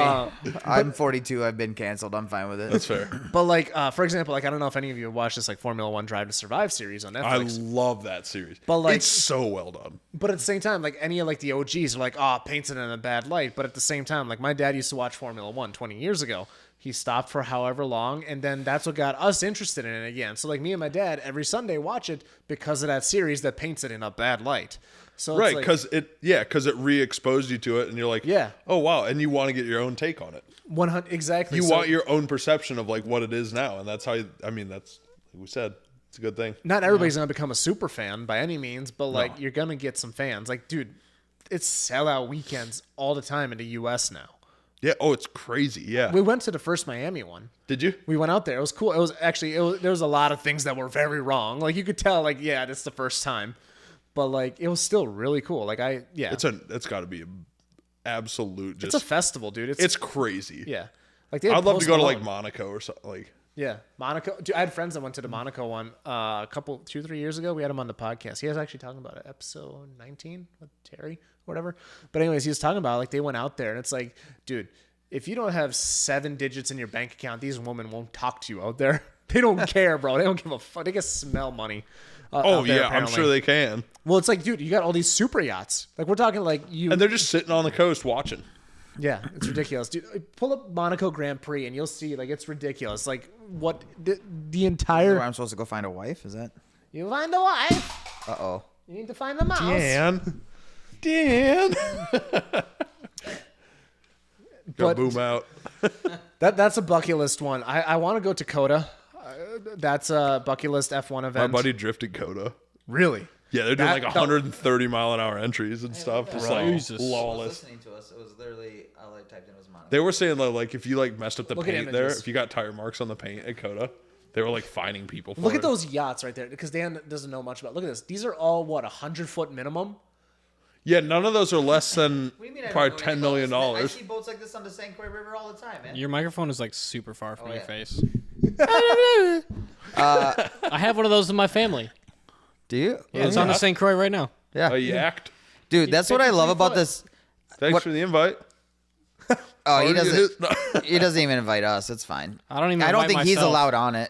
me. I'm 42. I've been canceled. I'm fine with it. That's fair. But like, for example, like I don't know if any of you have watched this like Formula One Drive to Survive series on I Netflix. love that series. But, like- it's so well done. But at the same time, like any of like the OGs are like, oh, paints it in a bad light. But at the same time, like my dad used to watch Formula One 20 years ago. He stopped for however long, and then that's what got us interested in it again. So like me and my dad every Sunday watch it because of that series that paints it in a bad light. So Right, it's like, because it re-exposed you to it, and you're like, Yeah. oh wow, and you want to get your own take on it. 100 exactly. You So- want your own perception of like what it is now, and that's how. That's like we said, It's a good thing. Not everybody's gonna become a super fan by any means, but like you're gonna get some fans. Like, dude, it's sellout weekends all the time in the U.S. now. Yeah. Oh, it's crazy. Yeah. We went to the first Miami one. Did you? We went out there. It was cool. It was actually there was a lot of things that were very wrong. Like you could tell, like that's the first time, but like it was still really cool. Like It's got to be an absolute. Just, it's a festival, dude. It's crazy. Yeah. Like they had I'd love to Post go to Malone. like Monaco or something. Like. Yeah, Monaco. Dude, I had friends that went to the Monaco one a couple, 2-3 years ago. We had him on the podcast. He was actually talking about it, episode 19 with Terry, whatever. But anyways, he was talking about like they went out there, and it's like, dude, if you don't have 7 digits in your bank account, these women won't talk to you out there. They don't care, bro. They don't give a fuck. They can smell money. Oh out there, yeah, apparently. I'm sure they can. Well, it's like, dude, you got all these super yachts. Like we're talking like you. And they're just sitting on the coast watching. Yeah, it's ridiculous, dude. Pull up Monaco Grand Prix and you'll see, like, it's ridiculous. Like, what the entire. Where I'm supposed to go find a wife? Is that? You find the wife. Uh-oh. You need to find the mouse. Dan. Go But- boom out. That's a bucket list one. I want to go to Coda. That's a bucket list F1 My event. buddy drifted Coda. Really? Yeah, they're doing That- like 130 mile an hour entries and stuff. Just like Jesus. lawless. listening to us. It was literally I typed in it was Monaco. They were saying that like if you like messed up the Look at paint there, images. if you got tire marks on the paint at Coda, they were like fining people for Look it. at those yachts right there, because Dan doesn't know much about. Look at this. These are all what 100-foot minimum. Yeah, none of those are less than probably $10 million. I see boats like this on the St. Croix River all the time, man. Your microphone is like super far from your yeah. face. I have one of those in my family. Do you? Yeah, it's on the St. Croix right now. Yeah. A yacked. Dude, that's what I love 53 about foot. this. Thanks What- for the invite. Oh, he Already doesn't. is- no. He doesn't even invite us. It's fine. I don't even. I don't invite think he's myself. allowed on it.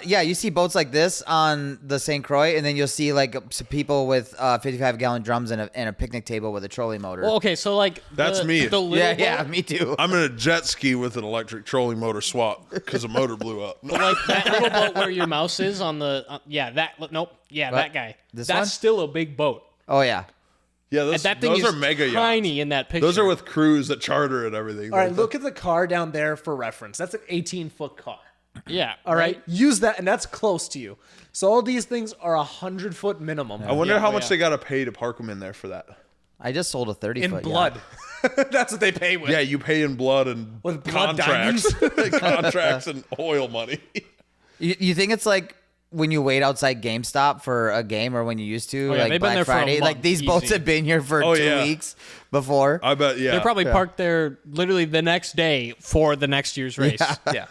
Yeah, you see boats like this on the St. Croix, and then you'll see like some people with 55-gallon drums and a picnic table with a trolley motor. Well, okay, so like That's me. The little yeah, boat, me too. I'm in a jet ski with an electric trolling motor swap because the motor blew up. like that little boat where your mouse is on the. That guy. This That's one? still a big boat. Oh yeah. Yeah, And that thing those is are mega yachts. tiny in that picture. Those are with crews that charter and everything. All right, look at the car down there for reference. That's an 18-foot car. Yeah. All right, use that, and that's close to you. So all these things are 100-foot minimum. I wonder Yeah, how oh, much yeah. they got to pay to park them in there for that. I just sold a 30 In foot blood. That's what they pay with. Yeah, you pay in blood and With blood contracts, contracts and oil money. You think it's like when you wait outside GameStop for a game, or when you used to, Oh, yeah, like they've been Black there for a Friday? Like month, these boats easy. have been here for Oh, 2 yeah. weeks before. I bet. Yeah, They're probably parked there literally the next day for the next year's race. Yeah.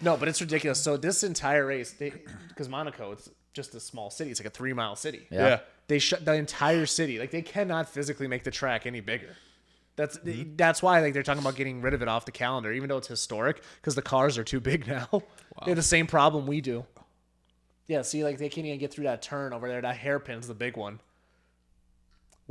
No, but it's ridiculous. So this entire race, because Monaco, it's just a small city. It's like a 3-mile city. Yeah. They shut the entire city. Like they cannot physically make the track any bigger. That's why like they're talking about getting rid of it off the calendar, even though it's historic, because the cars are too big now. They have the same problem we do. Yeah, see, like they can't even get through that turn over there. That hairpin's the big one.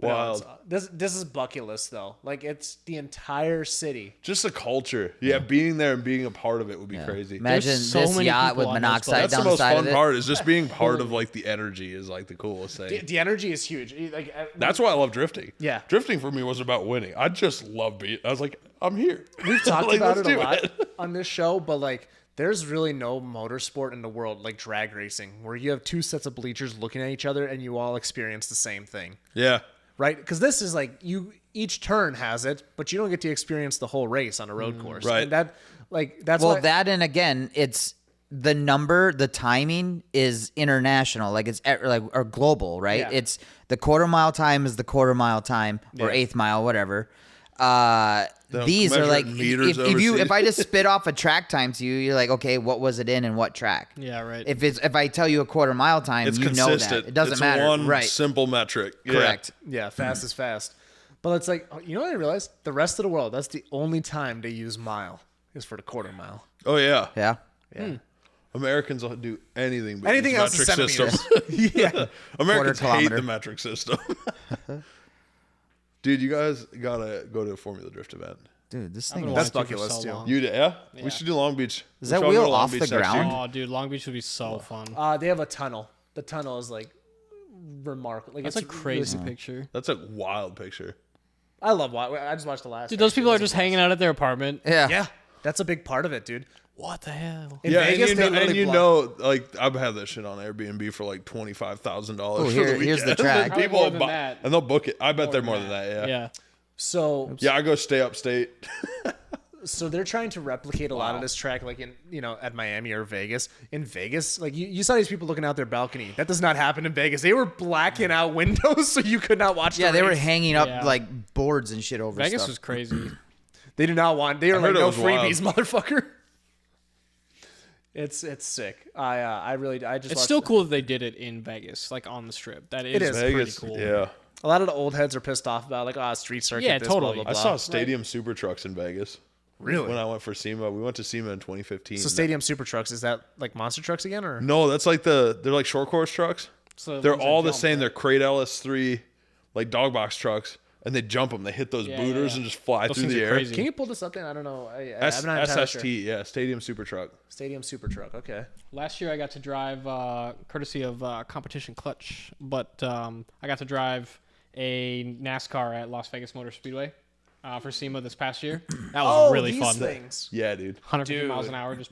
But no, Wild. this is bucket list though. Like it's the entire city. Just the culture. Yeah, being there and being a part of it would be crazy. Imagine There's so this many yacht people with on those monoxide boats. That's down the most side fun of it. part is just being part of like the energy is like the coolest thing. The energy is huge. Like That's why I love drifting. Yeah. Drifting for me was about winning. I just love being. I was like, I'm here. We've talked Like, about let's it a do lot it. on this show, but like there's really no motorsport in the world like drag racing, where you have 2 sets of bleachers looking at each other and you all experience the same thing, Yeah. right? Because this is like each turn has it, but you don't get to experience the whole race on a road course. right. And that's Well, why, that, and again, it's the timing is international, like it's or global, right? Yeah. It's the quarter-mile time is the quarter-mile time, or Yeah. 8th mile, whatever. don't These are measure like in meters if I overseas. just spit off a track time to you, you're like, okay, what was it in and what track? Yeah, right. If I tell you a quarter-mile time, It's you consistent. know that it doesn't it's matter, one right? simple metric. Yeah. Correct. yeah, fast is fast. But it's like, you know what I realized? The rest of the world, that's the only time they use mile is for the quarter mile. Oh yeah. Yeah. Yeah. Americans will do anything but Anything use else is metric centimeters. systems. Yeah. Americans hate kilometer. the metric system. Dude, you guys gotta go to a Formula Drift event. Dude, this I've thing been is That's wanting to bucket for list, so too. long. Yeah? Yeah. We should do Long Beach. Is We that should all go wheel to Long off Beach the next year. ground? Oh, dude, Long Beach would be so fun. They have a tunnel. The tunnel is like remarkable. Like That's a it's crazy really- picture. That's a wild picture. I love. I just watched the last. Dude, those actually. people It are was just a blast. hanging out at their apartment. yeah. Yeah, that's a big part of it, dude. What the hell? In Yeah, Vegas, they and literally you block- know, like I've had that shit on Airbnb for like $25,000 Oh, for here- the here's the weekend. track. Probably People more will than buy, that. and they'll book it. I bet they're more than that. Yeah. Yeah. So Yeah, I go stay upstate. so they're trying to replicate a lot of this track, like in at Miami or Vegas. In Vegas, like you saw these people looking out their balcony. That does not happen in Vegas. They were blacking out windows so you could not watch. Yeah, the they were race. hanging up Yeah. like boards and shit over Vegas stuff. was crazy. They did not want. They were heard like, it no was wild. freebies, motherfucker. It's sick. I just. It's watched still cool that they did it in Vegas, like on the strip. That is, is. Vegas. pretty cool. Yeah. A lot of the old heads are pissed off about like street circuit. Yeah, this, totally. Blah, blah, I blah. saw stadium super trucks in Vegas. Really? When I went for SEMA, we went to SEMA in 2015. So stadium super trucks, is that like monster trucks again or? No, that's like they're like short course trucks. So They're ones that all the jump, same. right? They're crate LS3, like dog box trucks, and they jump them. They hit those Yeah, booters yeah. and just fly Those through things the are air. crazy. Can you pull this up then? I don't know. I'm not entirely SST, sure. yeah, stadium super truck. Stadium super truck. Okay. Last year I got to drive, courtesy of Competition Clutch, but I got to drive a NASCAR at Las Vegas Motor Speedway for SEMA this past year. That was really these fun. things. Yeah, dude. 150 miles an hour. Just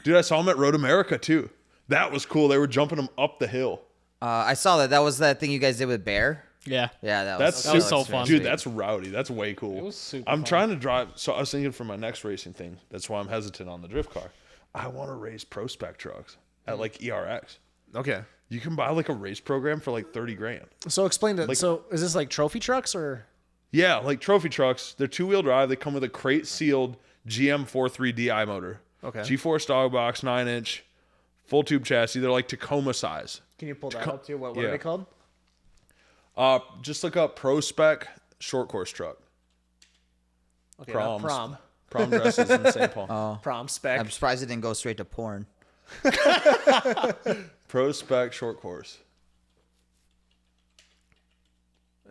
Dude, I saw them at Road America too. That was cool. They were jumping them up the hill. I saw that. That was that thing you guys did with Bear. yeah. Yeah, that That's was, was that so was fun. Dude, sweet. that's rowdy. That's way cool. It was super I'm fun. trying to drive. So I was thinking for my next racing thing. That's why I'm hesitant on the drift car. I want to race pro spec trucks at like ERX. Okay. You can buy like a race program for like 30 grand. So explain that. So is this like trophy trucks or? Yeah, like trophy trucks. They're 2-wheel drive. They come with a crate sealed GM 43 DI motor. Okay. G-Force dog box, 9-inch, full tube chassis. They're like Tacoma size. Can you pull that up too? What yeah. are they called? Just look up pro spec short course truck. Okay, Proms. not Prom dresses in St. Paul. prom spec. I'm surprised it didn't go straight to porn. Pro spec short course.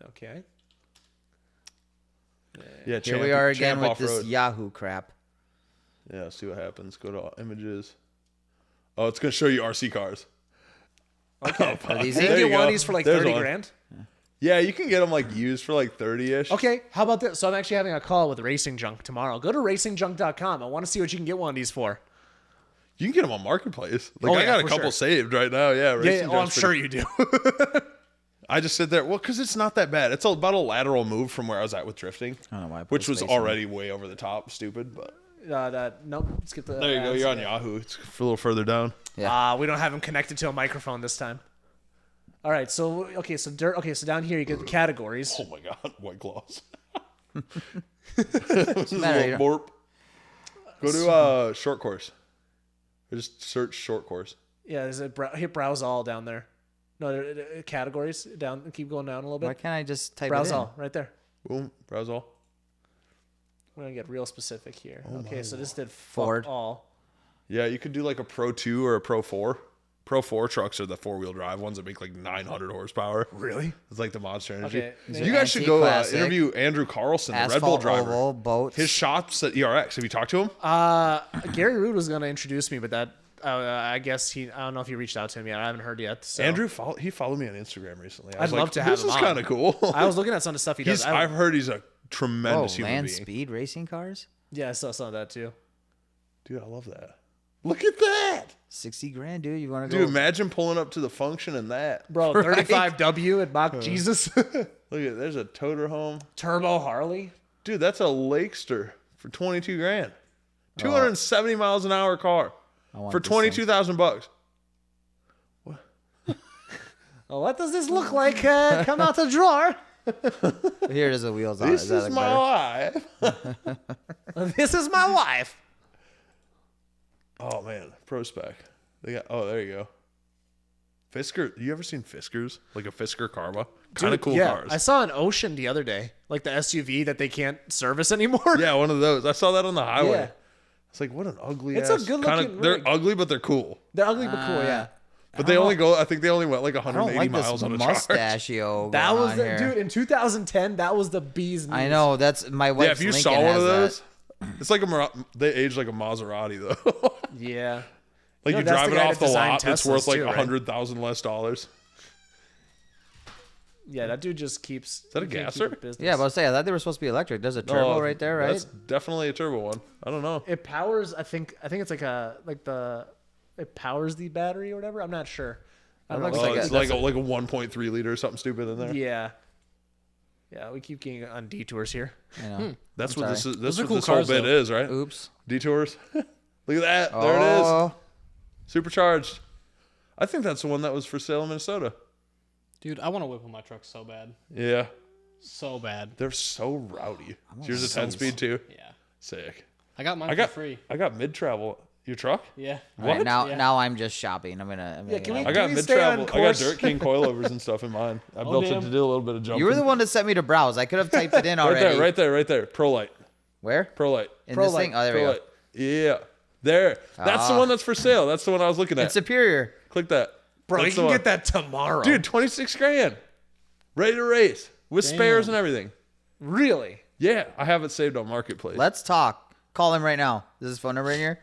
Okay. Yeah, Here we are again Champ with this Off-Road. Yahoo crap. Yeah, see what happens. Go to images. Oh, it's going to show you RC cars. Okay. Are these Can you it? There get you one of go. these for like There's 30 one. grand? Yeah, you can get them like used for like 30-ish. Okay. How about this? So I'm actually having a call with Racing Junk tomorrow. Go to racingjunk.com. I want to see what you can get one of these for. You can get them on Marketplace. Like Oh, I yeah, got a for couple sure. saved right now. Yeah, Yeah. Racing Oh, I'm Junk's sure pretty- you do. I just sit there. Well, because it's not that bad. It's about a lateral move from where I was at with drifting. I don't know why I put Which a was space in already way over the top. Stupid. But Nope. Skip the. there you go. ads. You're on Yahoo. It's a little further down. Yeah. We don't have him connected to a microphone this time. All right. So so down here you get the categories. Oh my God. White claws. matter, you don't- Morp. Go to short course. Or just search short course. Yeah. There's hit browse all down there. No, categories down. Keep going down a little Why bit. can't I just type Browse it in? all right there. Boom. Browse all. We're gonna get real specific here. Okay, so this did Ford. fuck all. Yeah, you could do like a Pro 2 or a Pro 4. Pro 4 trucks are the 4-wheel drive ones that make like 900 horsepower. Really? It's like the Monster Energy. Okay. You guys should go Anti-classic. interview Andrew Carlson, the Red Bull Asphalt driver. oval, boats. His shop's at ERX. Have you talked to him? Gary Rood was gonna introduce me, but that I guess I don't know if he reached out to him yet. I haven't heard yet. So. Andrew, he followed me on Instagram recently. I was I'd love like, to have this him is on. kind of cool. I was looking at some of the stuff he does. I've heard he's a oh, tremendous human land being. speed racing cars? Yeah, I saw some of that too. Dude, I love that. Look at that. 60 grand, dude. You want to go? Dude, imagine pulling up to the function in that. Bro, 35W at Bach Jesus. Look at there's a toter home. Turbo Harley. Dude, that's a Lakester for 22 grand. 270 miles an hour car want for this thing. $22,000. Oh, what does this look like? Come out the drawer. Here it is, the wheels on it. This Does that is look my better? life. This is my wife. Oh man, Pro Spec. They got. Oh, there you go. Fisker. You ever seen Fiskers? Like a Fisker Karma? Kind of Dude, cool yeah, cars. I saw an Ocean the other day, like the SUV that they can't service anymore. Yeah, one of those. I saw that on the highway. Yeah. It's like what an ugly. It's a ass, good-looking kinda, They're rig. ugly, but they're cool. They're ugly but cool. Yeah. But they only go. I think they only went like I don't 180 like miles this on a charge. mustachio. That going was on the here. dude in 2010. That was the bee's knees. I know. That's my wife's Yeah, if you Lincoln saw one has of that. those, it's like they age like a Maserati though. Yeah. Like No, you that's drive the it guy off that the designed lot, it's Teslas worth like too, right? $100,000 less. Yeah, that dude just keeps. Is that a he can't keep gasser? it business. Yeah, but I was saying I thought they were supposed to be electric. There's a turbo right there, right? That's definitely a turbo one. I don't know. It powers. I think it's it powers the battery or whatever. I'm not sure. I don't know. looks Oh, like it's a- like a 1.3 liter or something stupid in there. Yeah. Yeah, we keep getting on detours here. I know. That's I'm what this sorry. is. That's Those are what cool this whole cars, bit though. is, right? Oops. Detours. Look at that. There it is. Oh, Supercharged. I think that's the one that was for sale in Minnesota. Dude, I want to whip on my truck so bad. Yeah. So bad. They're so rowdy. Is yours a 10-speed too? Yeah. Sick. I got mine I for got free. I got mid-travel. Your truck? Yeah. All right, now Yeah. now I'm just shopping. I'm gonna. can we- I got we stay on mid-travel. I got course? Dirt King coilovers and stuff in mine. I built it damn. to do a little bit of jumping. You were the one that sent me to browse. I could have typed it in right already. there, right there. Pro Light. Where? Pro Light. In Pro this Light. thing? Oh, there we Pro go. Light. Yeah. There. That's the one that's for sale. That's the one I was looking at. It's superior. Click that. Bro, That's you the can one. get that tomorrow. Dude, 26 grand. Ready to race. With spares and everything. Really? Yeah, I have it saved on Marketplace. Let's talk. Call him right now. Is his phone number in here?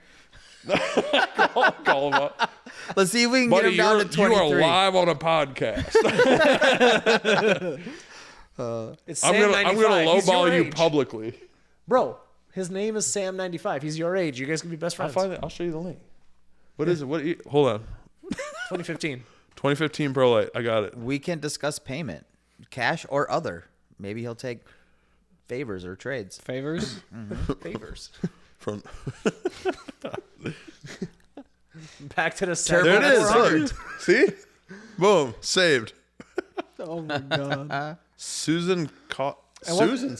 call him up. Let's see if we can Buddy, get him down to you 23. are live on a podcast. It's I'm Sam gonna 95. He's lowball your you age. publicly. Bro, his name is Sam 95. He's your age. You guys can be best I'll friends. find it. I'll show you the link. What is it? Hold on. 2015. 2015 Pro Light. I got it. We can discuss payment, cash or other. Maybe he'll take favors or trades. Favors? Favors. From Back to the there it is. 7400. Look. See? Boom. Saved. Oh my god. Susan's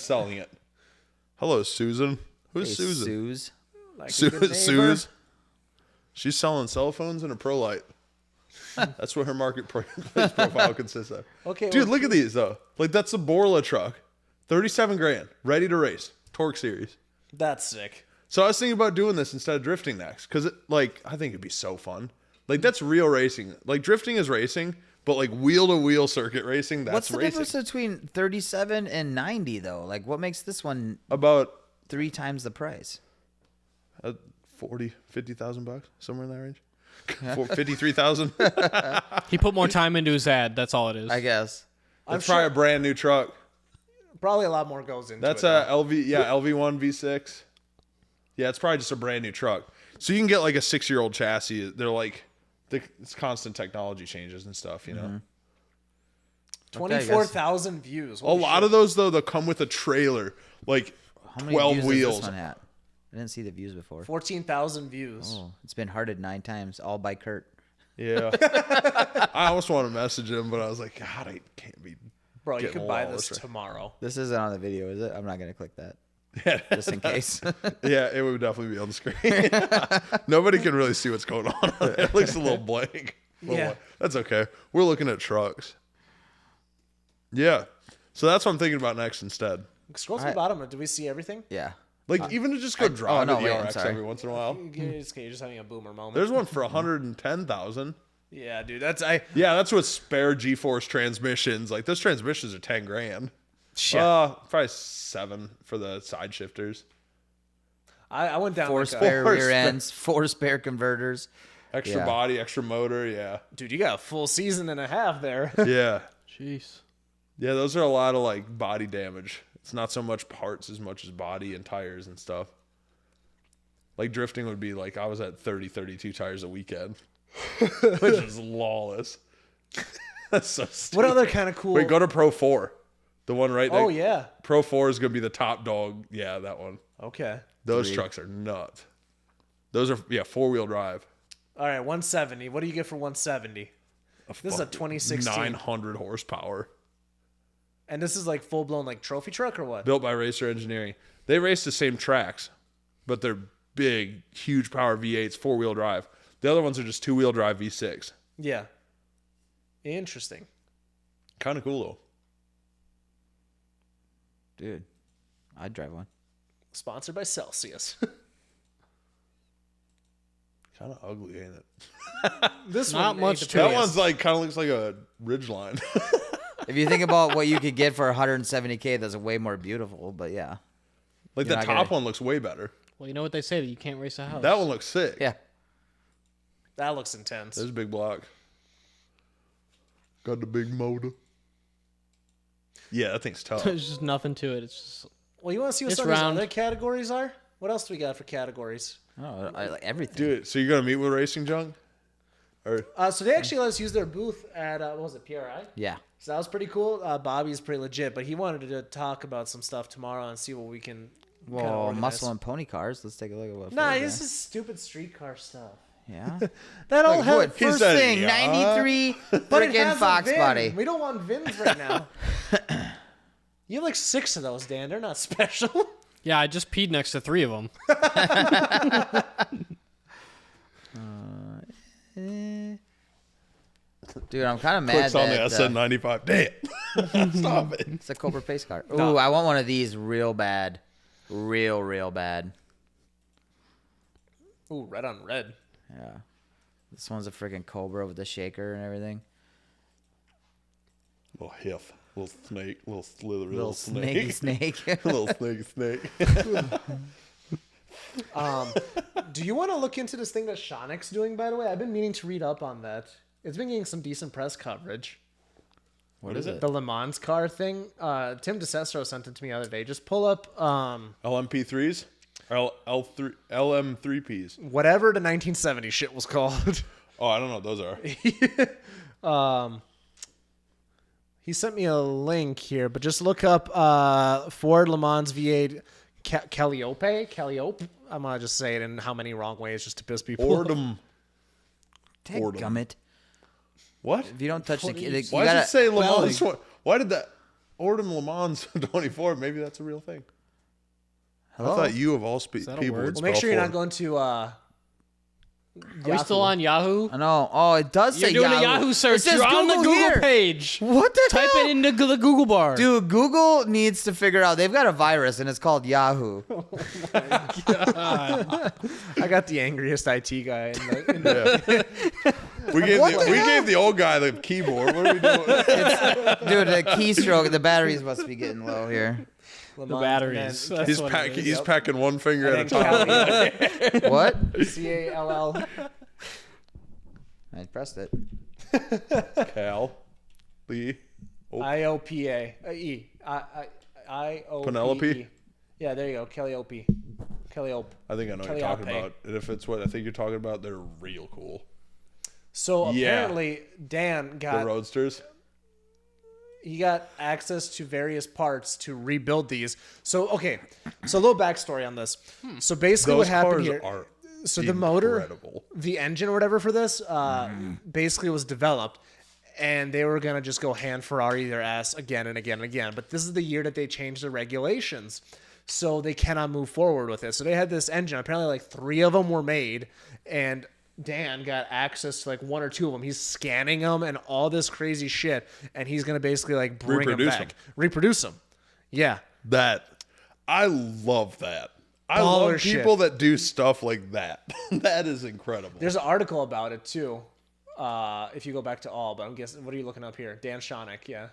selling it. Hello, Susan. Who's Hey, Susan? Suze. Like a good neighbor. Suze. She's selling cell phones and a Pro Light. That's what her marketplace profile consists of. Okay, Dude, well, look at these though. Like that's a Borla truck, 37 grand, ready to race, Torque Series. That's sick. So I was thinking about doing this instead of drifting next, because I think it'd be so fun. Like that's real racing. Like drifting is racing, but like wheel to wheel circuit racing, that's What's the racing. difference between 37 and 90 though? Like, what makes this one About 3 times the price? 50,000 bucks, somewhere in that range. 53,000. He put more time into his ad. That's all it is. I guess. That's probably a brand new truck. Probably a lot more goes into That's it. a LV1 V6. Yeah, it's probably just a brand new truck. So you can get like a 6-year-old chassis. They're like, it's constant technology changes and stuff, you know. 24,000 views. A lot of those though, they'll come with a trailer, like How many 12 views wheels. Is this one at? I didn't see the views before. 14,000 views. Oh, it's been hearted 9 times, all by Kurt. Yeah. I almost want to message him, but I was like, God, I can't be. Bro, you getting could buy lawless this right- tomorrow. This isn't on the video, is it? I'm not gonna click that, Yeah, just in case. yeah, it would definitely be on the screen. Nobody can really see what's going on. It looks a little blank. Yeah. That's okay. We're looking at trucks. Yeah. So that's what I'm thinking about next instead. Scroll to the bottom. Do we see everything? Yeah. Like even to just go drive no, the wait, I'm ERX sorry. every once in a while. You're just having a boomer moment. There's one for 110,000. Yeah, dude. That's Yeah, that's with spare G-force transmissions. Like those transmissions are 10 grand. Probably 7 for the side shifters. I went down. 4 like spare Four rear spare- ends, 4 spare converters. Extra Yeah. body, extra motor. Yeah, dude, you got a full season and a half there. yeah, Jeez. yeah. Those are a lot of like body damage. It's not so much parts as much as body and tires and stuff. Like drifting would be like I was at 32 tires a weekend, which is lawless. That's so stupid. What other kind of cool? Wait, go to Pro 4. The one right there. Oh yeah. Pro 4 is going to be the top dog. Yeah, that one. Okay. Those trucks are nuts. Those are, 4-wheel drive. All right, 170. What do you get for 170? This is a 2016. 900 horsepower. And this is like full blown like trophy truck or what? Built by Racer Engineering. They race the same tracks, but they're big, huge power V8s, 4-wheel drive. The other ones are just 2-wheel drive V6. Yeah. Interesting. Kind of cool, though. Dude, I'd drive one. Sponsored by Celsius. Kind of ugly, ain't it? This Not one much ain't to the That prettiest. one's like kind of looks like a ridgeline. If you think about what you could get for 170K, that's way more beautiful. But yeah, Like You're the not top gonna- one looks way better. Well, you know what they say that you can't race a house. That one looks sick. yeah. That looks intense. There's a big block. Got the big motor. Yeah, that thing's tough. There's just nothing to it. It's just Well, you want to see what It's some of these round. other categories are? What else do we got for categories? Oh, I like everything. Dude, so you're gonna meet with Racing Junk? Or So they actually let us use their booth at what was it, PRI? Yeah. So that was pretty cool. Bobby's pretty legit, but he wanted to talk about some stuff tomorrow and see what we can. kinda Well, organize. muscle and pony cars. Let's take a look at what. Nah, Ford's this got. is stupid streetcar stuff. Yeah. That all Look, has, what, first said, thing, yeah. 93 but it freaking has a Fox VIN. body. We don't want VINs right now. You have like 6 of those, Dan. They're not special. yeah. I just peed next to 3 of them. Dude, I'm kind of mad clicks on me, that I said 95. Damn. Stop it. it's a Cobra Pace car. Ooh, I want one of these real bad. Real bad. Ooh, red on red. Yeah. This one's a freaking Cobra with the shaker and everything. Little hiff. Little snake. Little slithery Little snaky snake. Little snaky snake. Do you want to look into this thing that Shonic's doing, by the way? I've been meaning to read up on that. It's been getting some decent press coverage. What is it? The Le Mans car thing. Tim DeSestro sent it to me the other day. Just pull up LMP3s? LM3Ps. whatever the 1970 shit was called. Oh, I don't know what those are. He sent me a link here, but just look up Ford Le Mans V8 Calliope. I'm going to just say it in how many wrong ways just to piss people off. Ordum. Dadgummit. What? If you don't touch the key, you Why gotta, does it say Le Mans? Why did that? Ordum Le Mans 24. Maybe that's a real thing. Hello? I thought you of all that a people word? would Well, make spell sure you're not Ford. going to Are we still on Yahoo? I know. Oh, it does say You're doing Yahoo. a Yahoo search. It says You're on the Google here. page. What the Type hell? it into the Google bar. Dude, Google needs to figure out. They've got a virus and it's called Yahoo. I got the angriest IT guy in the We gave the old guy the keyboard. What are we doing? Dude, the keystroke, the batteries must be getting low here. Le The Mans, batteries. and That's what it is. He's packing one finger at a then time. Calliope. What? Call. I pressed it. Cal. Lee. IOPA. E. IOPE. Penelope? Yeah, there you go. Calliope. Calliope. I think I know what you're talking Calliope. about. And if it's what I think you're talking about, they're real cool. So Yeah. apparently Dan The got Roadsters. he got access to various parts to rebuild these. So okay, so a little backstory on this. So basically, Those what happened cars here? are So the motor, incredible. the engine or whatever for this, basically was developed, and they were gonna just go hand Ferrari their ass again and again and again. But this is the year that they changed the regulations, so they cannot move forward with it. So they had this engine. Apparently, like 3 of them were made, and Dan got access to like 1 or 2 of them. He's scanning them and all this crazy shit, and he's gonna basically like bring them Reproduce back, 'em. reproduce them. Yeah. I love that. I Baller love shit. people that do stuff like that. That is incredible. There's an article about it too. If you go back to all, but I'm guessing, what are you looking up here? Dan Shonik, yeah.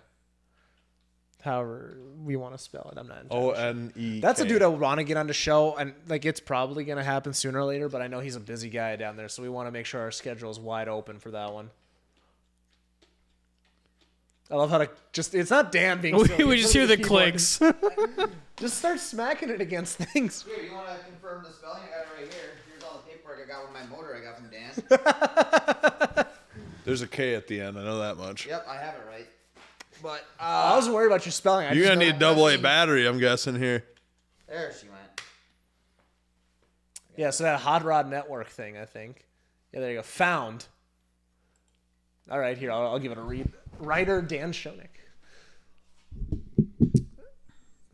However we want to spell it, I'm not entirely sure. ONE. That's a dude I would want to get on the show, and like it's probably gonna happen sooner or later. But I know he's a busy guy down there, so we want to make sure our schedule is wide open for that one. I love how to just—it's not Dan being. silly, we it's just hear the keyboard. clicks. Just start smacking it against things. Here, you want to confirm the spelling? I got it right here. Here's all the paperwork I got with my motor I got from Dan. There's a K at the end. I know that much. Yep, I have it right. But, I wasn't worried about your spelling. You're going to need a AA battery, I'm guessing, here. there she went. Yeah, so that Hot Rod Network thing, I think. Yeah, there you go. Found. All right, here, I'll give it a read. Writer Dan Shonik.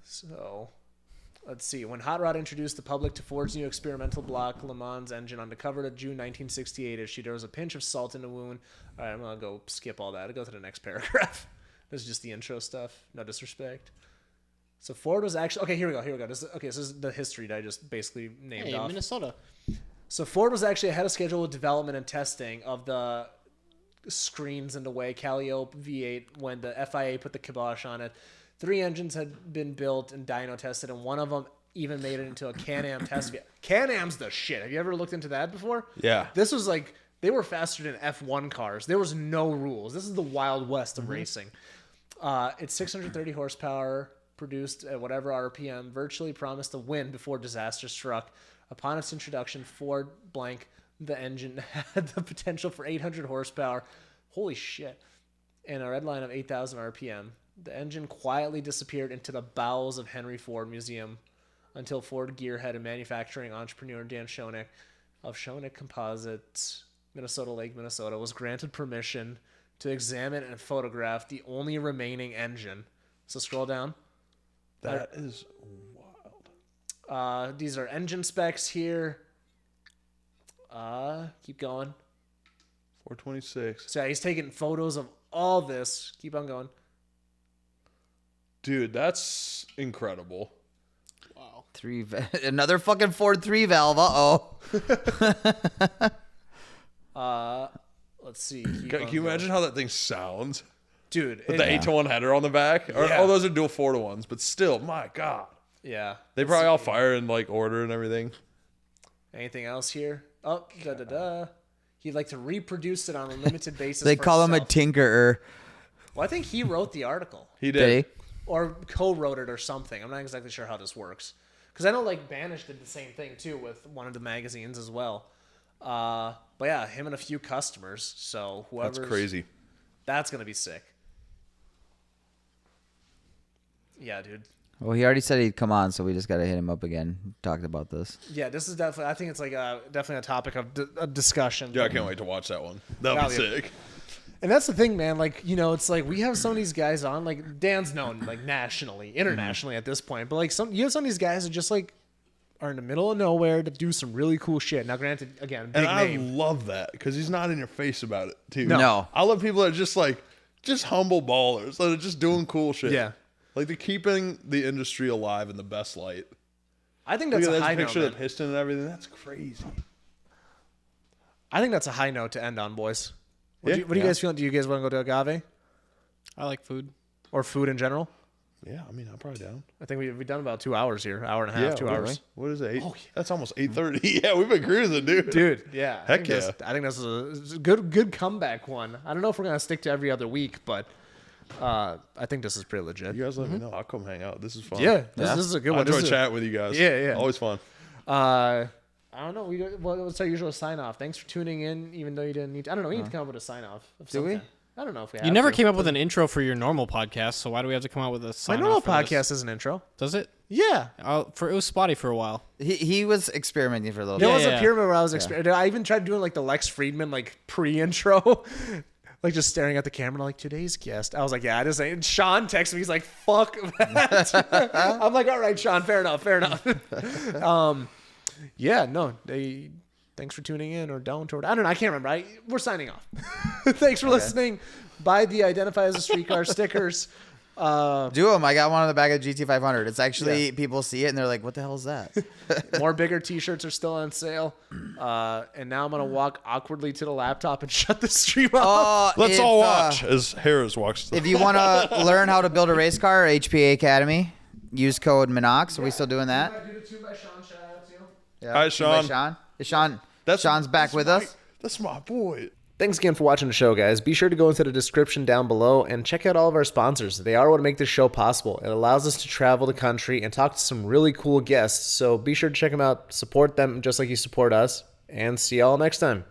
So, let's see. When Hot Rod introduced the public to Ford's new experimental block Le Mans engine on the cover of the June 1968 issue, there was a pinch of salt in the wound. All right, I'm going to go skip all that. I'll go to the next paragraph. This is just the intro stuff. No disrespect. So Ford was actually... Okay, here we go. This is the history that I just basically named Hey, off. Minnesota. So Ford was actually ahead of schedule with development and testing of the screens and the way Calliope V8 when the FIA put the kibosh on it. 3 engines had been built and dyno tested, and one of them even made it into a Can-Am test vehicle. Can-Am's the shit. Have you ever looked into that before? Yeah. This was like, they were faster than F1 cars. There was no rules. This is the Wild West of racing. It's 630 horsepower, produced at whatever RPM, virtually promised a win before disaster struck. Upon its introduction, Ford blank, the engine had the potential for 800 horsepower. Holy shit. And a red line of 8,000 RPM. The engine quietly disappeared into the bowels of Henry Ford Museum until Ford gearhead and manufacturing entrepreneur Dan Schoeneck of Schoeneck Composites, Minnesota Lake, Minnesota, was granted permission to examine and photograph the only remaining engine. So scroll down. That is wild. These are engine specs here. Keep going. 426. So yeah, he's taking photos of all this. Keep on going. Dude, that's incredible. Another fucking Ford 3 valve. Let's see. Can you imagine how that thing sounds? Dude, With the 8-to-1 header on the back? Or, Yeah. Oh, those are dual 4-to-1s, but still, my God. yeah. They probably all fire in like order and everything. Anything else here? Oh, He'd like to reproduce it on a limited basis. They for call him a himself. tinkerer. Well, I think he wrote the article He Did did. he? or co-wrote it or something. I'm not exactly sure how this works because I know like Banish did the same thing too with one of the magazines as well. But yeah, him and a few customers. So whoever's That's crazy. That's gonna be sick. Yeah, dude. Well, he already said he'd come on, so we just got to hit him up again. Talked about this. Yeah, this is definitely. I think it's like definitely a topic of a discussion. Yeah, I can't wait to watch that one. That'll be That'll be- sick. And that's the thing, man. Like, you know, it's like we have some of these guys on. Like Dan's known like nationally, internationally at this point. But like you have some of these guys that just like are in the middle of nowhere to do some really cool shit. Now, granted, again, big And I name. love that because he's not in your face about it, too. No. I love people that are just humble ballers that are just doing cool shit. Yeah. Like they're keeping the industry alive in the best light. I think Look that's at a that high note. picture of the Man. piston and everything. That's crazy. I think that's a high note to end on, boys. What do Yeah. you guys feel? Do you guys want to go to Agave I like food. or food in general? Yeah, I mean, I'm probably down. I think we've done about 2 hours here, hour and a half, 2 what- hours. What is it? Oh, That's almost 8:30. Yeah, we've been cruising, dude. Dude, yeah. Heck I think this is a good comeback one. I don't know if we're gonna stick to every other week, but I think this is pretty legit. You guys let me know. I'll come hang out. This is fun. Yeah, this is a good I one. enjoy This is chatting with you guys. Yeah, yeah. Always fun. I don't know. What's our usual sign off? Thanks for tuning in, even though you didn't need to. I don't know. We need to come up with a sign off. Do we? I don't know if we have You never to. came up with an intro for your normal podcast, so why do we have to come out with a My sign normal off for this? podcast is an intro. Does it? Yeah. It was spotty for a while. He was experimenting for a little There bit. was yeah. a pyramid where I was I even tried doing like the Lex Friedman like pre-intro. Like just staring at the camera like today's guest. I was like, yeah, I just ain't. Sean texted me. He's like, fuck that. I'm like, all right, Sean, fair enough. Yeah, no, thanks for tuning in or don't or I don't know. I can't remember. We're signing off. Thanks for listening. Buy the Identify as a Streetcar stickers. Do them. I got one on the back of the GT500. It's actually, people see it and they're like, what the hell is that? More bigger t-shirts are still on sale. And now I'm going to walk awkwardly to the laptop and shut the stream off. Let's all watch as Harris walks. If you want to learn how to build a race car, HPA Academy, use code Minnox. Are we still doing that? Do the 2 by Sean shout out to you. Yeah. Hi, Two by Sean. Sean. Is Sean's back with us. That's my boy. Thanks again for watching the show, guys. Be sure to go into the description down below and check out all of our sponsors. They are what make this show possible. It allows us to travel the country and talk to some really cool guests. So be sure to check them out, support them just like you support us, and see y'all next time.